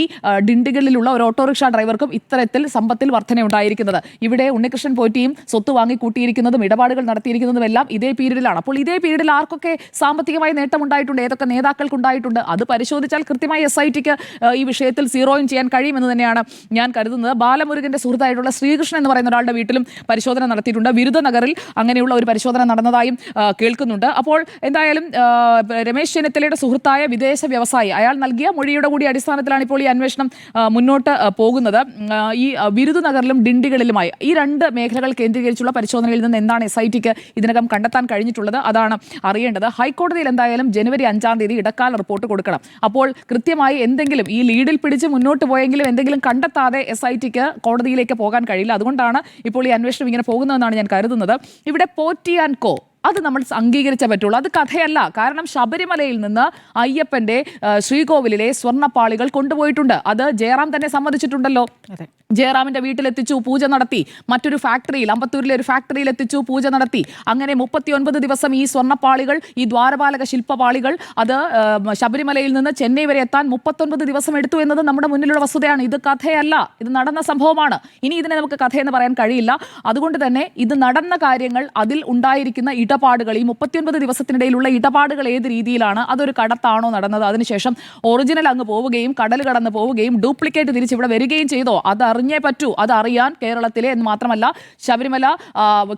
ഡിണ്ടിഗലിലുള്ള ഒരു ഓട്ടോറിക്ഷ ഡ്രൈവർക്കും ഇത്തരത്തിൽ സമ്പത്തിൽ വർധനയുണ്ടായിരിക്കുന്നത്. ഇവിടെ ഉണ്ണികൃഷ്ണൻ പോറ്റിയും സ്വത്ത് വാങ്ങി കൂട്ടിയിരിക്കുന്നതും ഇടപാടുകൾ നടത്തിയിരിക്കുന്നതും എല്ലാം ഇതേ പീരീഡിലാണ്. അപ്പോൾ ഇതേ പീരീഡിൽ ആർക്കൊക്കെ സാമ്പത്തികമായി നേട്ടമുണ്ടായിട്ടുണ്ട്, ഏതൊക്കെ നേതാക്കൾക്കുണ്ടായിട്ടുണ്ട്, അത് പരിശോധിച്ചാൽ കൃത്യമായി SITക്ക് ഈ വിഷയത്തിൽ സീറോയും ചെയ്യാൻ കഴിയുമെന്ന് തന്നെയാണ് ഞാൻ കരുതുന്നത്. ബാലമുരുകന്റെ സുഹൃത്തായിട്ടുള്ള ശ്രീകൃഷ്ണൻ എന്ന് പറയുന്ന ഒരാളുടെ വീട്ടിലും പരിശോധന നടത്തിയിട്ടുണ്ട്. വിരുദനഗറിൽ അങ്ങനെയുള്ള ഒരു പരിശോധന നടന്നതായും കേൾക്കുന്നുണ്ട്. അപ്പോൾ എന്തായാലും രമേശ് ചെന്നിത്തലയുടെ സുഹൃത്തായ വിദേശ വ്യവസായി അയാൾ നൽകിയ മൊഴിയുടെ കൂടി അടിസ്ഥാനത്തിലാണ് ഇപ്പോൾ ഈ അന്വേഷണം മുന്നോട്ട് പോകുന്നത്. ഈ വിരുദനഗറിലും ഡിണ്ടിഗലിലുമായി ഈ രണ്ട് മേഖലകൾ കേന്ദ്രീകരിച്ചുള്ള പരിശോധനയിൽ നിന്ന് എന്താണ് SITക്ക് ഇതിനകം കണ്ടെത്താൻ കഴിഞ്ഞിട്ടുള്ളത്, അതാണ് അറിയേണ്ടത്. ഹൈക്കോടതിയിൽ എന്തായാലും ജനുവരി 5-ാം തീയതി ഇടക്കാല റിപ്പോർട്ട് കൊടുക്കണം. അപ്പോൾ കൃത്യമായി എന്തെങ്കിലും ഈ ലീഡിൽ പിടിച്ച് മുന്നോട്ട് പോയെങ്കിലും എന്തെങ്കിലും കണ്ടെത്താതെ SITക്ക് കോടതിയിലേക്ക് പോകാൻ കഴിയില്ല. അതുകൊണ്ടാണ് ഇപ്പോൾ ഈ അന്വേഷണം ഇങ്ങനെ പോകുന്നതെന്നാണ് ഞാൻ കരുതുന്നത്. ഇവിടെ പോറ്റി ആൻഡ് കോ അത് നമ്മൾ അംഗീകരിച്ചേ പറ്റുള്ളൂ. അത് കഥയല്ല. കാരണം ശബരിമലയിൽ നിന്ന് അയ്യപ്പന്റെ ശ്രീകോവിലിലെ സ്വർണ്ണപ്പാളികൾ കൊണ്ടുപോയിട്ടുണ്ട്. അത് ജയറാം തന്നെ സമ്മതിച്ചിട്ടുണ്ടല്ലോ. ജയറാമിന്റെ വീട്ടിലെത്തിച്ചു, പൂജ നടത്തി. മറ്റൊരു ഫാക്ടറിയിൽ, അമ്പത്തൂരിലെ ഒരു ഫാക്ടറിയിൽ എത്തിച്ചു, പൂജ നടത്തി. അങ്ങനെ 39 ദിവസം ഈ സ്വർണ്ണപ്പാളികൾ, ഈ ദ്വാരപാലക ശില്പപാളികൾ, അത് ശബരിമലയിൽ നിന്ന് ചെന്നൈ വരെ എത്താൻ 39 ദിവസം എടുത്തു എന്നത് നമ്മുടെ മുന്നിലുള്ള വസ്തുതയാണ്. ഇത് കഥയല്ല, ഇത് നടന്ന സംഭവമാണ്. ഇനി ഇതിനെ നമുക്ക് കഥയെന്ന് പറയാൻ കഴിയില്ല. അതുകൊണ്ട് തന്നെ ഇത് നടന്ന കാര്യങ്ങൾ, അതിൽ ഉണ്ടായിരിക്കുന്ന ഇടപാടുകൾ, ഈ 39 ദിവസത്തിനിടയിലുള്ള ഇടപാടുകൾ ഏത് രീതിയിലാണ്, അതൊരു കടത്താണോ നടന്നത്, അതിനുശേഷം ഒറിജിനൽ അങ്ങ് പോവുകയും കടൽ കടന്ന് പോവുകയും ഡ്യൂപ്ലിക്കേറ്റ് തിരിച്ച് ഇവിടെ വരികയും ചെയ്തോ, അത് അറിഞ്ഞേ പറ്റൂ. അത് അറിയാൻ കേരളത്തിലെ എന്ന് മാത്രമല്ല ശബരിമല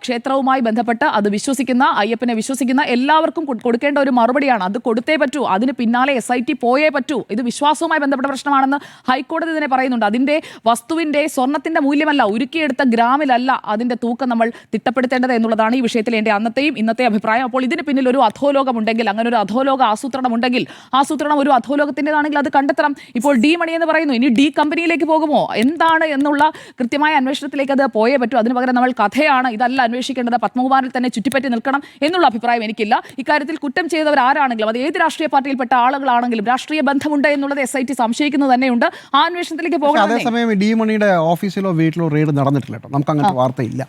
ക്ഷേത്രവുമായി ബന്ധപ്പെട്ട് അത് വിശ്വസിക്കുന്ന, അയ്യപ്പനെ വിശ്വസിക്കുന്ന എല്ലാവർക്കും കൊടുക്കേണ്ട ഒരു മറുപടിയാണ്. അത് കൊടുത്തേ പറ്റൂ. അതിന് പിന്നാലെ SIT പോയേ പറ്റൂ. ഇത് വിശ്വാസവുമായി ബന്ധപ്പെട്ട പ്രശ്നമാണെന്ന് ഹൈക്കോടതി തന്നെ പറയുന്നുണ്ട്. അതിന്റെ വസ്തുവിന്റെ സ്വർണത്തിന്റെ മൂല്യമല്ല, ഉരുക്കിയെടുത്ത ഗ്രാമിലല്ല അതിന്റെ തൂക്കം നമ്മൾ തിട്ടപ്പെടുത്തേണ്ടത് എന്നുള്ളതാണ് ഈ വിഷയത്തിൽ എൻ്റെ അന്നത്തെയും ഇന്നത്തെ അഭിപ്രായം. അപ്പോൾ ഇതിന് പിന്നിൽ ഒരു അധോലോകം ഉണ്ടെങ്കിൽ, അങ്ങനെ ഒരു അധോലോക ആസൂത്രണം ഉണ്ടെങ്കിൽ, ആസൂത്രണം ഒരു അധോലോകത്തിൻ്റെതാണെങ്കിൽ അത് കണ്ടെത്തണം. ഇപ്പോൾ ഡി മണി എന്ന് പറയുന്നു, ഇനി ഡി കമ്പനിയിലേക്ക് പോകുമോ, എന്താണ് എന്നുള്ള കൃത്യമായ അന്വേഷണത്തിലേക്ക് അത് പോയേ പറ്റൂ. അതിന് പകരം നമ്മൾ കഥയാണ്, ഇതല്ല അന്വേഷിക്കേണ്ടത്, പത്മകുമാറിൽ തന്നെ ചുറ്റിപ്പറ്റി നിൽക്കണം എന്നുള്ള അഭിപ്രായം എനിക്കില്ല. ഇക്കാര്യത്തിൽ കുറ്റം ചെയ്തവർ ആരാണെങ്കിലും, അത് ഏത് രാഷ്ട്രീയ പാർട്ടിയിൽപ്പെട്ട ആളുകളാണെങ്കിലും, രാഷ്ട്രീയ ബന്ധമുണ്ട് എന്നുള്ളത് SIT സംശയിക്കുന്നത് തന്നെയുണ്ട്. ആ അന്വേഷണത്തിലേക്ക് പോകണം. അതേസമയം ഡി മണിയുടെ ഓഫീസിലോ വീട്ടിലോ റെയ്ഡ് നടന്നിട്ടില്ല കേട്ടോ. നമുക്ക് അങ്ങനത്തെ വാർത്തയില്ല.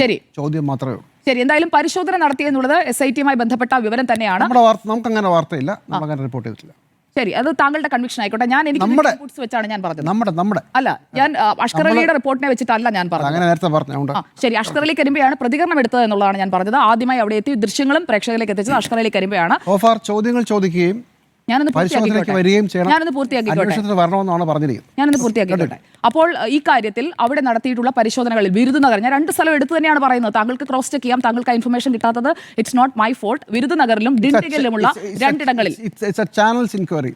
ശരി, ചോദ്യം മാത്രമേ ഉള്ളൂ. ശരി, എന്തായാലും പരിശോധന നടത്തിയെന്നുള്ളത് SITയുമായി ബന്ധപ്പെട്ട വിവരം തന്നെയാണ്. നമുക്ക് അങ്ങനെ വാർത്തയില്ല, നമുക്ക് അങ്ങനെ റിപ്പോർട്ട് ചെയ്തിട്ടില്ല. ശരി, അത് താങ്കളുടെ കൺവിക്ഷൻ ആയിക്കോട്ടെ. ഞാൻ എനിക്ക് ഇൻപുട്സ് വെച്ചാണ് ഞാൻ പറഞ്ഞത്. നമ്മുടെ അല്ല, ഞാൻ അഷ്കർ അലിയുടെ റിപ്പോർട്ടിനെ വെച്ചിട്ടല്ല ഞാൻ പറഞ്ഞത്. അങ്ങനെ നേരത്തെ പറഞ്ഞു. ശരി, അഷ്കർ അലി കരിമ്പയാണ് പ്രതികരണം എടുത്തത് എന്നുള്ളതാണ് ഞാൻ പറഞ്ഞത്. ആദ്യമായി അവിടെ എത്തി ദൃശ്യങ്ങളും പ്രേക്ഷകരിലേക്ക് എത്തിച്ചത് അഷ്കർ അലി കരിമ്പയാണ്. ചോദ്യങ്ങൾ ചോദിക്കുകയും ഞാനൊന്ന് പൂർത്തിയാക്കിക്കോട്ടെ. അപ്പോൾ ഈ കാര്യത്തിൽ അവിടെ നടത്തിയിട്ടുള്ള പരിശോധനകളിൽ വിരുദനഗർ, ഞാൻ 2 സ്ഥലം എടുത്തു തന്നെയാണ് പറയുന്നത്. താങ്കൾക്ക് ക്രോസ് ചെക്ക് ചെയ്യാം. താങ്കൾക്ക് ആ ഇൻഫർമേഷൻ കിട്ടാത്തത് ഇറ്റ്സ് നോട്ട് മൈ ഫോൾട്ട്. വിരുദനഗറിലും ഡിണ്ടിഗലിലുമുള്ള 2 ഇടങ്ങളിൽ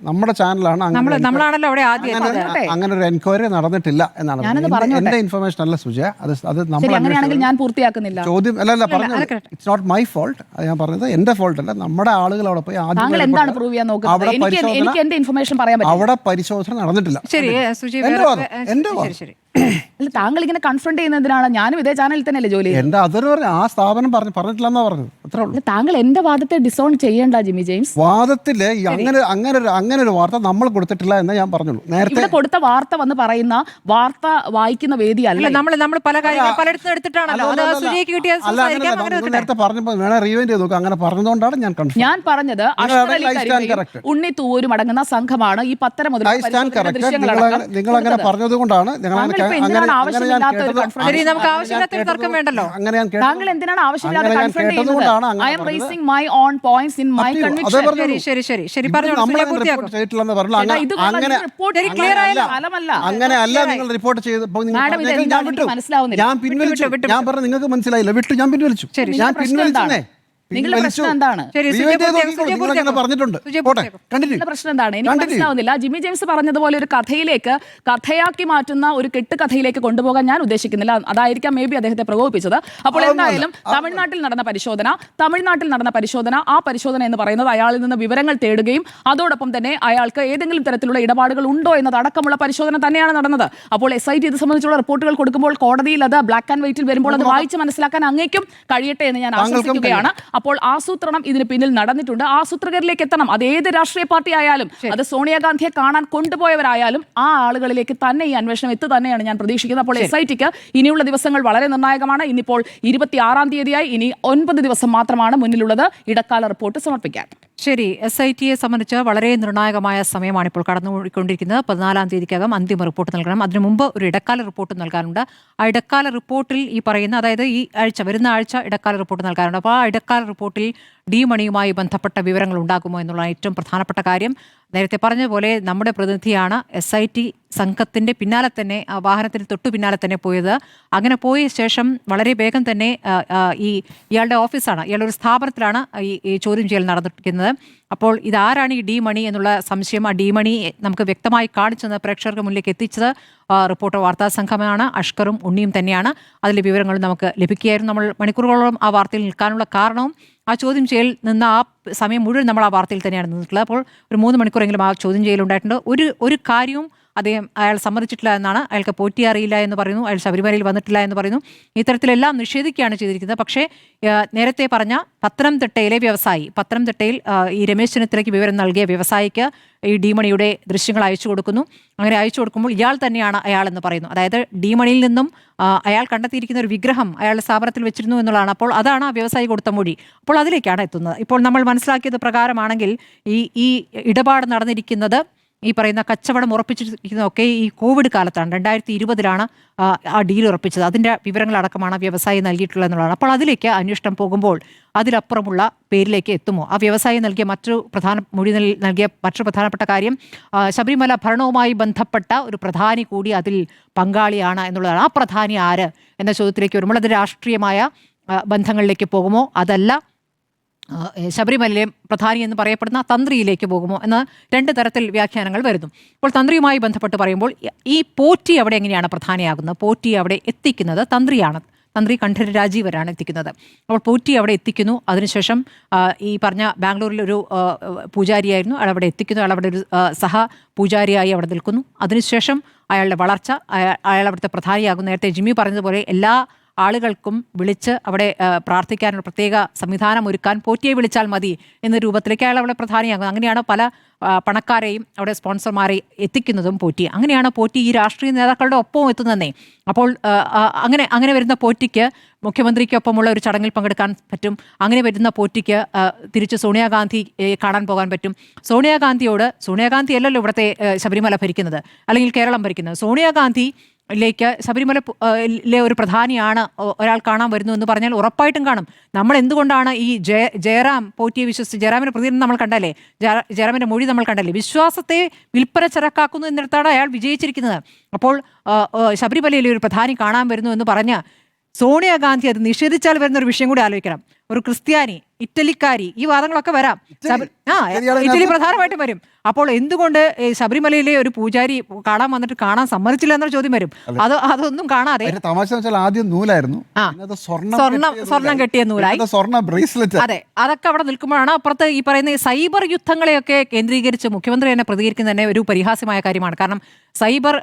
നമ്മുടെ ചാനലാണ്, നമ്മളാണല്ലോ അവിടെ ആദ്യം അങ്ങനെ ഒരു എൻക്വയറി നടന്നിട്ടില്ല എന്നാണ് എന്റെ ഇൻഫർമേഷൻ. അല്ല സുജയ, അത് അങ്ങനെയാണെങ്കിൽ ഞാൻ പൂർത്തിയാക്കുന്നില്ല. ചോദ്യം അല്ല പറഞ്ഞത് ഇറ്റ്സ് നോട്ട് മൈ ഫോൾട്ട്. ഞാൻ പറഞ്ഞത് എന്റെ ഫോൾട്ട് അല്ല, നമ്മുടെ ആളുകൾ അവിടെ പോയി താങ്കൾ എന്താണ് പ്രൂവ് ചെയ്യാൻ നോക്കുന്നത്? എനിക്ക് എന്റെ ഇൻഫർമേഷൻ പറയാൻ പറ്റും. അവിടെ പരിശോധന നടന്നിട്ടില്ല. ശരി, ശരി. അല്ല, താങ്കൾ ഇങ്ങനെ കൺഫ്രണ്ട് ചെയ്യുന്നതിനാണ്. ഞാനും ഇതേ ചാനലിൽ തന്നെയല്ലേ ജോലി ചെയ്യുന്നത്. എന്റെ അതൊരു ആ സ്ഥാപനം പറഞ്ഞിട്ടില്ലെന്നാ പറഞ്ഞത്. അത്രേ ഉള്ളൂ. താങ്കൾ എന്റെ വാദത്തെ ഡിസോൺ ചെയ്യേണ്ട ജിമ്മി ജെയിംസ്. വാദത്തില് അങ്ങനെ ഒരു വാർത്ത നമ്മൾ കൊടുത്തിട്ടില്ല എന്ന് ഞാൻ പറഞ്ഞുള്ളൂ. നേരത്തെ കൊടുത്ത വാർത്ത വന്ന് പറയുന്ന വാർത്ത വായിക്കുന്ന വേദിയല്ല. നമ്മൾ പല കാര്യങ്ങൾ പലയിടത്തും എടുത്തിട്ടാണല്ലോ. നേരത്തെ പറഞ്ഞപ്പോൾ വേണേ റീവൈൻഡ് ചെയ്ത് നോക്കുക. അങ്ങനെ പറഞ്ഞതുകൊണ്ടാണ് ഞാൻ പറഞ്ഞത് ഉണ്ണി തൂവരും അടങ്ങുന്ന സംഘമാണ് ഈ 10 മുതൽ നിങ്ങൾ അങ്ങനെ പറഞ്ഞത് കൊണ്ടാണ് താങ്കൾ എന്തിനാണ് ആവശ്യമില്ലാതെ കൺഫ്രണ്ട് ചെയ്യുന്നത്? I am raising my own points in my conviction. അങ്ങനെയല്ല നിങ്ങൾ റിപ്പോർട്ട് ചെയ്തപ്പോൾ ഞാൻ പിൻവലിച്ചു. ഞാൻ പറഞ്ഞു നിങ്ങൾക്ക് മനസ്സിലായില്ല, വിട്ടു. ഞാൻ പിൻവലിച്ചു. നിങ്ങളുടെ പ്രശ്നം എന്താണ്? ശരി, Review സുജയ് ചെയ്ത് പൂർത്തിയാക്കൂ, നോക്കിക്കോളൂ. സുജയ് നിങ്ങൾ അങ്ങനെ പൂർത്തിയാക്കൂ. പറഞ്ഞിട്ടുണ്ട്. സുജയ് പോട്ടെ, പൂർത്തിയാക്കൂ. continue. നിങ്ങളുടെ പ്രശ്നം എന്താണ്? എനിക്ക് Continue. മനസ്സിലാവുന്നില്ല. ജിമ്മി ജെയിംസ് പറഞ്ഞതുപോലെ ഒരു കഥയിലേക്ക്, കഥയാക്കി മാറ്റുന്ന ഒരു കെട്ടുകഥയിലേക്ക് കൊണ്ടുപോകാൻ ഞാൻ ഉദ്ദേശിക്കുന്നില്ല. അതായിരിക്കാം മേ ബി അദ്ദേഹത്തെ പ്രകോപിപ്പിച്ചത്. അപ്പോൾ എന്തായാലും തമിഴ്നാട്ടിൽ നടന്ന പരിശോധന, ആ പരിശോധന എന്ന് പറയുന്നത് അയാളിൽ നിന്ന് വിവരങ്ങൾ തേടുകയും അതോടൊപ്പം തന്നെ അയാൾക്ക് ഏതെങ്കിലും തരത്തിലുള്ള ഇടപാടുകൾ ഉണ്ടോ എന്നതടക്കമുള്ള പരിശോധന തന്നെയാണ് നടന്നത്. അപ്പോൾ SIT ഇത് സംബന്ധിച്ചുള്ള റിപ്പോർട്ടുകൾ കൊടുക്കുമ്പോൾ കോടതിയിൽ അത് ബ്ലാക്ക് ആൻഡ് വൈറ്റിൽ വരുമ്പോൾ അത് വായിച്ച് മനസ്സിലാക്കാൻ അങ്ങേക്കും കഴിയട്ടെ എന്ന് ഞാൻ ആശംസിക്കുകയാണ്. അപ്പോൾ ആസൂത്രണം ഇതിന് പിന്നിൽ നടന്നിട്ടുണ്ട്. ആസൂത്രകരിലേക്ക് എത്തണം. അത് ഏത് രാഷ്ട്രീയ പാർട്ടി ആയാലും, അത് സോണിയാഗാന്ധിയെ കാണാൻ കൊണ്ടുപോയവരായാലും ആ ആളുകളിലേക്ക് തന്നെ ഈ അന്വേഷണം എത്തു തന്നെയാണ് ഞാൻ പ്രതീക്ഷിക്കുന്നത്. അപ്പോൾ SITക്ക് ഇനിയുള്ള ദിവസങ്ങൾ വളരെ നിർണായകമാണ്. ഇന്നിപ്പോൾ 26-ാം തീയതിയായി, ഇനി 9 ദിവസം മാത്രമാണ് മുന്നിലുള്ളത് ഇടക്കാല റിപ്പോർട്ട് സമർപ്പിക്കാൻ. ശരി, SITയെ സംബന്ധിച്ച് വളരെ നിർണായകമായ സമയമാണ് ഇപ്പോൾ കടന്നുകൊണ്ടിരിക്കുന്നത്. 14-ാം തീയതിക്കകം അന്തിമ റിപ്പോർട്ട് നൽകണം. അതിനു മുമ്പ് ഒരു ഇടക്കാല റിപ്പോർട്ട് നൽകാനുണ്ട്. ആ ഇടക്കാല റിപ്പോർട്ടിൽ ഈ പറയുന്ന, അതായത് ഈ ആഴ്ച, വരുന്ന ആഴ്ച ഇടക്കാല റിപ്പോർട്ട് നൽകാനുണ്ട്. അപ്പോൾ ആ ഇടക്കാല റിപ്പോർട്ടിൽ ഡി മണിയുമായി ബന്ധപ്പെട്ട വിവരങ്ങൾ ഉണ്ടാകുമോ എന്നുള്ള ഏറ്റവും പ്രധാനപ്പെട്ട കാര്യം. നേരത്തെ പറഞ്ഞതുപോലെ നമ്മുടെ പ്രതിനിധിയാണ് SIT സംഘത്തിൻ്റെ പിന്നാലെ തന്നെ, വാഹനത്തിന് തൊട്ടു പിന്നാലെ തന്നെ പോയത്. അങ്ങനെ പോയ ശേഷം വളരെ വേഗം തന്നെ ഇയാളുടെ ഓഫീസാണ്, ഇയാളുടെ ഒരു സ്ഥാപനത്തിലാണ് ഈ ചോദ്യം ചെയ്യൽ നടന്നിരിക്കുന്നത്. അപ്പോൾ ഇതാരാണ് ഈ ഡി മണി എന്നുള്ള സംശയം, ആ ഡി മണി നമുക്ക് വ്യക്തമായി കാണിച്ചെന്ന് പ്രേക്ഷകർക്ക് മുന്നിലേക്ക് എത്തിച്ചത് റിപ്പോർട്ടർ വാർത്താ സംഘമാണ്. അഷ്കറും ഉണ്ണിയും തന്നെയാണ്. അതിലെ വിവരങ്ങൾ നമുക്ക് ലഭിക്കുകയായിരുന്നു. നമ്മൾ മണിക്കൂറുകളോളം ആ വാർത്തയിൽ നിൽക്കാനുള്ള കാരണവും ആ ചോദ്യം ചെയ്യൽ നിന്ന് ആ സമയം മുഴുവൻ നമ്മൾ ആ വാർത്തയിൽ തന്നെയാണ് നിന്നിട്ടുള്ളത്. അപ്പോൾ ഒരു 3 മണിക്കൂറെങ്കിലും ആ ചോദ്യം ചെയ്യലുണ്ടായിട്ടുണ്ട്. ഒരു കാര്യവും അയാൾ സമ്മതിച്ചിട്ടില്ല എന്നാണ്. അയാൾക്ക് പോറ്റി അറിയില്ല എന്ന് പറയുന്നു, അയാൾ ശബരിമലയിൽ വന്നിട്ടില്ല എന്ന് പറയുന്നു. ഇത്തരത്തിലെല്ലാം നിഷേധിക്കുകയാണ് ചെയ്തിരിക്കുന്നത്. പക്ഷേ നേരത്തെ പറഞ്ഞ പത്തനംതിട്ടയിലെ വ്യവസായി, പത്തനംതിട്ടയിൽ ഈ രമേശ് ചെന്നിത്തലയ്ക്ക് വിവരം നൽകിയ വ്യവസായിക്ക് ഈ ഡി മണിയുടെ ദൃശ്യങ്ങൾ അയച്ചു കൊടുക്കുന്നു. അങ്ങനെ അയച്ചു കൊടുക്കുമ്പോൾ ഇയാൾ തന്നെയാണ് അയാളെന്ന് പറയുന്നു. അതായത് ഡി മണിയിൽ നിന്നും അയാൾ കണ്ടെത്തിയിരിക്കുന്ന ഒരു വിഗ്രഹം അയാളുടെ സ്ഥാപനത്തിൽ വെച്ചിരുന്നു എന്നുള്ളതാണ്. അപ്പോൾ അതാണ് ആ വ്യവസായി കൊടുത്ത മൊഴി. അപ്പോൾ അതിലേക്കാണ് എത്തുന്നത്. ഇപ്പോൾ നമ്മൾ മനസ്സിലാക്കിയത് പ്രകാരമാണെങ്കിൽ ഈ ഇടപാട് നടന്നിരിക്കുന്നത്, ഈ പറയുന്ന കച്ചവടം ഉറപ്പിച്ചിരിക്കുന്നതൊക്കെ ഈ കോവിഡ് കാലത്താണ്. 2020-ലാണ് ആ ഡീൽ ഉറപ്പിച്ചത്. അതിൻ്റെ വിവരങ്ങളടക്കമാണ് വ്യവസായി നൽകിയിട്ടുള്ളത് എന്നുള്ളതാണ്. അപ്പോൾ അതിലേക്ക് അന്വേഷണം പോകുമ്പോൾ അതിലപ്പുറമുള്ള പേരിലേക്ക് എത്തുമോ? ആ വ്യവസായി നൽകിയ മൊഴി നൽകിയ മറ്റൊരു പ്രധാനപ്പെട്ട കാര്യം, ശബരിമല ഭരണവുമായി ബന്ധപ്പെട്ട ഒരു പ്രധാനി കൂടി അതിൽ പങ്കാളിയാണ് എന്നുള്ളതാണ്. ആ പ്രധാനി ആര് എന്ന ചോദ്യത്തിലേക്ക് വരുമ്പോൾ അത് രാഷ്ട്രീയമായ ബന്ധങ്ങളിലേക്ക് പോകുമോ, അതല്ല ശബരിമലയിലെ പ്രധാനി എന്ന് പറയപ്പെടുന്ന തന്ത്രിയിലേക്ക് പോകുമോ എന്ന് 2 തരത്തിൽ വ്യാഖ്യാനങ്ങൾ വരുന്നു. ഇപ്പോൾ തന്ത്രിയുമായി ബന്ധപ്പെട്ട് പറയുമ്പോൾ ഈ പോറ്റി അവിടെ എങ്ങനെയാണ് പ്രധാനിയാകുന്നത്? പോറ്റി അവിടെ എത്തിക്കുന്നത് തന്ത്രിയാണ്. തന്ത്രി കണ്ഠര് രാജീവരാണ് എത്തിക്കുന്നത്. അപ്പോൾ പോറ്റി അവിടെ എത്തിക്കുന്നു. അതിനുശേഷം ഈ പറഞ്ഞ ബാംഗ്ലൂരിലൊരു പൂജാരിയായിരുന്നു, അയാൾ അവിടെ എത്തിക്കുന്നു. അയാൾ അവിടെ ഒരു സഹ പൂജാരിയായി അവിടെ നിൽക്കുന്നു. അതിനുശേഷം അയാളുടെ വളർച്ച, അയാൾ അവിടുത്തെ പ്രധാനിയാകുന്നു. നേരത്തെ ജിമ്മി പറഞ്ഞതുപോലെ എല്ലാ ആളുകൾക്കും വിളിച്ച് അവിടെ പ്രാർത്ഥിക്കാനുള്ള പ്രത്യേക സംവിധാനം ഒരുക്കാൻ പോറ്റിയെ വിളിച്ചാൽ മതി എന്ന രൂപത്തിലേക്ക് അയാൾ അവിടെ പ്രധാനിയാകുന്നത്. അങ്ങനെയാണ് പല പണക്കാരെയും അവിടെ സ്പോൺസർമാരെ എത്തിക്കുന്നതും പോറ്റി. അങ്ങനെയാണ് പോറ്റി ഈ രാഷ്ട്രീയ നേതാക്കളുടെ ഒപ്പം എത്തുന്നതേ. അപ്പോൾ അങ്ങനെ വരുന്ന പോറ്റിക്ക് മുഖ്യമന്ത്രിക്കൊപ്പമുള്ള ഒരു ചടങ്ങിൽ പങ്കെടുക്കാൻ പറ്റും. അങ്ങനെ വരുന്ന പോറ്റിക്ക് തിരിച്ച് സോണിയാഗാന്ധി കാണാൻ പോകാൻ പറ്റും. സോണിയാഗാന്ധി അല്ലല്ലോ ഇവിടുത്തെ ശബരിമല ഭരിക്കുന്നത്, അല്ലെങ്കിൽ കേരളം ഭരിക്കുന്നത്. സോണിയാഗാന്ധിയിലേക്ക് ശബരിമല ഒരു പ്രധാനിയാണ് ഒരാൾ കാണാൻ വരുന്നു എന്ന് പറഞ്ഞാൽ ഉറപ്പായിട്ടും കാണും. നമ്മൾ എന്തുകൊണ്ടാണ് ഈ ജയറാം പോറ്റിയെ വിശ്വസിച്ച്, ജയറാമിന്റെ പ്രതികരണം നമ്മൾ കണ്ടല്ലേ, ജയറാമിന്റെ മൊഴി നമ്മൾ കണ്ടല്ലേ, വിശ്വാസത്തെ വിൽപ്പന ചരക്കാക്കുന്നു എന്നിടത്താണ് അയാൾ വിജയിച്ചിരിക്കുന്നത്. അപ്പോൾ ശബരിമലയിലെ ഒരു പ്രധാനി കാണാൻ വരുന്നു എന്ന് പറഞ്ഞ് സോണിയാഗാന്ധി അത് നിഷേധിച്ചാൽ വരുന്ന ഒരു വിഷയം കൂടി ആലോചിക്കണം. ഒരു ക്രിസ്ത്യാനി, ഇറ്റലിക്കാരി, ഈ വാദങ്ങളൊക്കെ വരാം. ഇറ്റലി പ്രധാനമായിട്ടും വരും. അപ്പോൾ എന്തുകൊണ്ട് ശബരിമലയിലെ ഒരു പൂജാരി കാണാൻ വന്നിട്ട് കാണാൻ സമ്മതിച്ചില്ല എന്നൊരു ചോദ്യം വരും. അതൊന്നും കാണാതെ തമാശ വെച്ചാൽ ആദ്യം നൂലായിരുന്നു, സ്വർണം കെട്ടിയ നൂലായി, സ്വർണ്ണ ബ്രേസ്ലെറ്റ്. അതെ, അതൊക്കെ അവിടെ നിൽക്കുമ്പോഴാണ് അപ്പുറത്ത് ഈ പറയുന്ന സൈബർ യുദ്ധങ്ങളെയൊക്കെ കേന്ദ്രീകരിച്ച് മുഖ്യമന്ത്രി തന്നെ പ്രതികരിക്കുന്നത് തന്നെ ഒരു പരിഹാസ്യമായ കാര്യമാണ്. കാരണം സൈബർ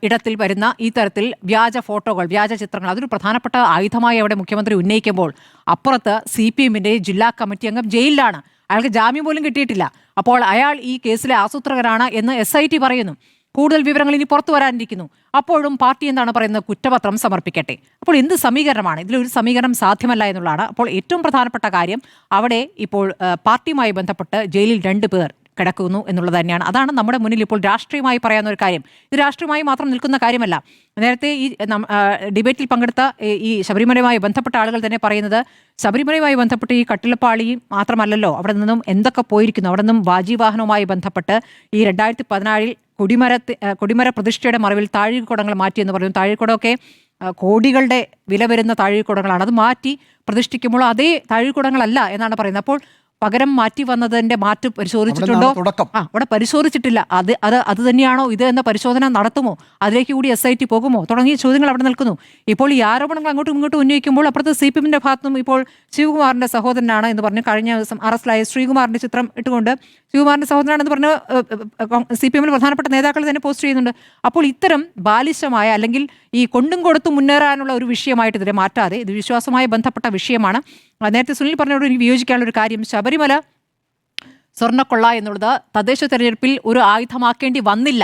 ഇടത്തിൽ വരുന്ന ഈ തരത്തിൽ വ്യാജ ഫോട്ടോകൾ, വ്യാജ ചിത്രങ്ങൾ, അതൊരു പ്രധാനപ്പെട്ട ആയുധമായി അവിടെ മുഖ്യമന്ത്രി ഉന്നയിക്കുമ്പോൾ അപ്പുറത്ത് CPM-ന്റെ ജില്ലാ കമ്മിറ്റി അംഗം ജയിലിലാണ്. അയാൾക്ക് ജാമ്യം പോലും കിട്ടിയിട്ടില്ല. അപ്പോൾ അയാൾ ഈ കേസിലെ ആസൂത്രകനാണ് എന്ന് SIT പറയുന്നു. കൂടുതൽ വിവരങ്ങൾ ഇനി പുറത്തു വരാനിരിക്കുന്നു. അപ്പോഴും പാർട്ടി എന്താണ് പറയുന്നത്? കുറ്റപത്രം സമർപ്പിക്കട്ടെ. അപ്പോൾ എന്ത് സമീകരണമാണ്? ഇതിലൊരു സമീകരണം സാധ്യമല്ല എന്നുള്ളതാണ്. അപ്പോൾ ഏറ്റവും പ്രധാനപ്പെട്ട കാര്യം, അവിടെ ഇപ്പോൾ പാർട്ടിയുമായി ബന്ധപ്പെട്ട് ജയിലിൽ 2 പേർ കിടക്കുന്നു എന്നുള്ളത് തന്നെയാണ്. അതാണ് നമ്മുടെ മുന്നിൽ ഇപ്പോൾ രാഷ്ട്രീയമായി പറയാവുന്ന ഒരു കാര്യം. ഇത് രാഷ്ട്രീയമായി മാത്രം നിൽക്കുന്ന കാര്യമല്ല. നേരത്തെ ഈ ഡിബേറ്റിൽ പങ്കെടുത്ത ഈ ശബരിമലയുമായി ബന്ധപ്പെട്ട ആളുകൾ തന്നെ പറയുന്നത്, ശബരിമലയുമായി ബന്ധപ്പെട്ട് ഈ കട്ടിലപ്പാളി മാത്രമല്ലല്ലോ, അവിടെ നിന്നും എന്തൊക്കെ പോയിരിക്കുന്നു. അവിടെ നിന്നും വാജീവാഹനവുമായി ബന്ധപ്പെട്ട് ഈ 2014 കൊടിമര പ്രതിഷ്ഠയുടെ മറവിൽ താഴികക്കുടങ്ങൾ മാറ്റിയെന്ന് പറയുന്നു. താഴികക്കുടമൊക്കെ കോടികളുടെ വില വരുന്ന താഴികുടങ്ങളാണ്. അത് മാറ്റി പ്രതിഷ്ഠിക്കുമ്പോൾ അതേ താഴികുടങ്ങളല്ല എന്നാണ് പറയുന്നത്. അപ്പോൾ പകരം മാറ്റി വന്നതിന്റെ മാറ്റം പരിശോധിച്ചിട്ടുണ്ടോ? അവിടെ പരിശോധിച്ചിട്ടില്ല. അത് തന്നെയാണോ ഇത് എന്ന പരിശോധന നടത്തുമോ? അതിലേക്ക് കൂടി SIT പോകുമോ? തുടങ്ങിയ ചോദ്യങ്ങൾ അവിടെ നിൽക്കുന്നു. ഇപ്പോൾ ഈ ആരോപണങ്ങൾ അങ്ങോട്ടും ഇങ്ങോട്ടും ഉന്നയിക്കുമ്പോൾ അപ്പുറത്ത് CPM-ന്റെ ഭാഗത്തുനിന്നും ഇപ്പോൾ ശിവകുമാറിന്റെ സഹോദരനാണ് എന്ന് പറഞ്ഞ് കഴിഞ്ഞ ദിവസം അറസ്റ്റിലായ ശ്രീകുമാറിന്റെ ചിത്രം ഇട്ടുകൊണ്ട് ശിവകുമാറിന്റെ സഹോദരനാണെന്ന് പറഞ്ഞ് CPM-ൽ പ്രധാനപ്പെട്ട നേതാക്കൾ തന്നെ പോസ്റ്റ് ചെയ്യുന്നുണ്ട്. അപ്പോൾ ഇത്തരം ബാലിശമായ അല്ലെങ്കിൽ ഈ കൊണ്ടും കൊടുത്തും മുന്നേറാനുള്ള ഒരു വിഷയമായിട്ട് ഇതിനെ മാറ്റാതെ ഇത് വിശ്വാസവുമായി ബന്ധപ്പെട്ട വിഷയമാണ്. നേരത്തെ സുനിൽ പറഞ്ഞോട് എനിക്ക് വിയോജിക്കാനുള്ള ഒരു കാര്യം, ശബരിമല സ്വർണ്ണക്കൊള്ള എന്നുള്ളത് തദ്ദേശ തെരഞ്ഞെടുപ്പിൽ ഒരു ആയുധമാക്കേണ്ടി വന്നില്ല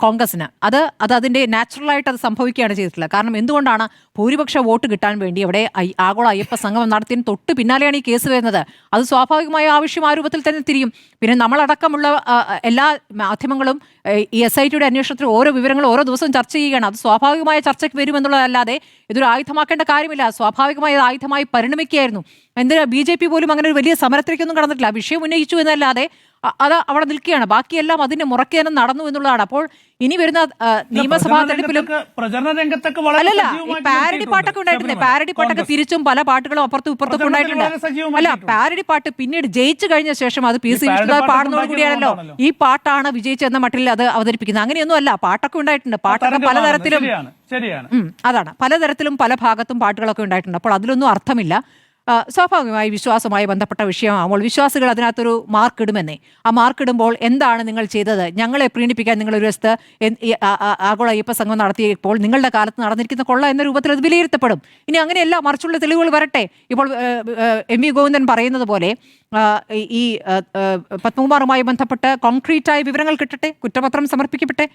കോൺഗ്രസിന്. അത് അതിൻ്റെ നാച്ചുറലായിട്ട് അത് സംഭവിക്കുകയാണ് ചെയ്തിട്ടുള്ളത്. കാരണം എന്തുകൊണ്ടാണ് ഭൂരിപക്ഷ വോട്ട് കിട്ടാൻ വേണ്ടി അവിടെ ആഗോള അയ്യപ്പ സംഗമം നടത്തിയതിന് തൊട്ട് പിന്നാലെയാണ് ഈ കേസ് വരുന്നത്. അത് സ്വാഭാവികമായ ആവശ്യം ആ രൂപത്തിൽ തന്നെ തിരിയും. പിന്നെ നമ്മളടക്കമുള്ള എല്ലാ മാധ്യമങ്ങളും ഈ SITയുടെ അന്വേഷണത്തിൽ ഓരോ വിവരങ്ങളും ഓരോ ദിവസവും ചർച്ച ചെയ്യുകയാണ്. അത് സ്വാഭാവികമായ ചർച്ചയ്ക്ക് വരുമെന്നുള്ളതല്ലാതെ ഇതൊരു ആയുധമാക്കേണ്ട കാര്യമില്ല. സ്വാഭാവികമായ ആയുധമായി പരിണമിക്കുകയായിരുന്നു. എന്തിനാ BJP പോലും അങ്ങനെ ഒരു വലിയ സമരത്തിലേക്കൊന്നും കടന്നിട്ടില്ല. വിഷയം ഉന്നയിച്ചു എന്നല്ലാതെ അത് അവിടെ നിൽക്കുകയാണ്. ബാക്കിയെല്ലാം അതിന്റെ മുറയ്ക്ക് തന്നെ നടന്നു എന്നുള്ളതാണ്. അപ്പോൾ ഇനി വരുന്ന നിയമസഭാ തെരഞ്ഞെടുപ്പിലും അല്ലല്ല ഈ പാരഡി പാട്ടൊക്കെ ഉണ്ടായിട്ടില്ലേ? പാരഡി പാട്ടൊക്കെ തിരിച്ചും പല പാട്ടുകളും അപ്പുറത്തും ഇപ്പുറത്തൊക്കെ ഉണ്ടായിട്ടുണ്ട്. അല്ല, പാരഡി പാട്ട് പിന്നീട് ജയിച്ചു കഴിഞ്ഞ ശേഷം അത് PC വിഷ്ണുദാസ് പാടുന്നതോട് കൂടിയാണല്ലോ ഈ പാട്ടാണ് വിജയിച്ചെന്ന മട്ടിൽ അത് അവതരിപ്പിക്കുന്നത്. അങ്ങനെയൊന്നും അല്ല, പാട്ടൊക്കെ ഉണ്ടായിട്ടുണ്ട്. പാട്ടൊക്കെ പലതരത്തിലും അതാണ്, പലതരത്തിലും പല ഭാഗത്തും പാട്ടുകളൊക്കെ ഉണ്ടായിട്ടുണ്ട്. അപ്പോൾ അതിലൊന്നും അർത്ഥമില്ല. സ്വാഭാവികമായി വിശ്വാസവുമായി ബന്ധപ്പെട്ട വിഷയമാകുമ്പോൾ വിശ്വാസികൾ അതിനകത്തൊരു മാർക്ക് ഇടുമെന്നേ. ആ മാർക്ക് ഇടുമ്പോൾ എന്താണ് നിങ്ങൾ ചെയ്തത്, ഞങ്ങളെ പ്രീണിപ്പിക്കാൻ നിങ്ങൾ ഒരു വശത്ത് ആഗോള അയ്യപ്പ സംഘം നടത്തിയപ്പോൾ നിങ്ങളുടെ കാലത്ത് നടന്നിരിക്കുന്ന കൊള്ള എന്ന രൂപത്തിൽ അത് വിലയിരുത്തപ്പെടും. ഇനി അങ്ങനെയല്ല, മറിച്ചുള്ള തെളിവുകൾ വരട്ടെ. ഇപ്പോൾ MV ഗോവിന്ദൻ പറയുന്നത് പോലെ ഈ പത്മകുമാറുമായി ബന്ധപ്പെട്ട് കോൺക്രീറ്റായ വിവരങ്ങൾ കിട്ടട്ടെ, കുറ്റപത്രം സമർപ്പിക്കപ്പെട്ടെ,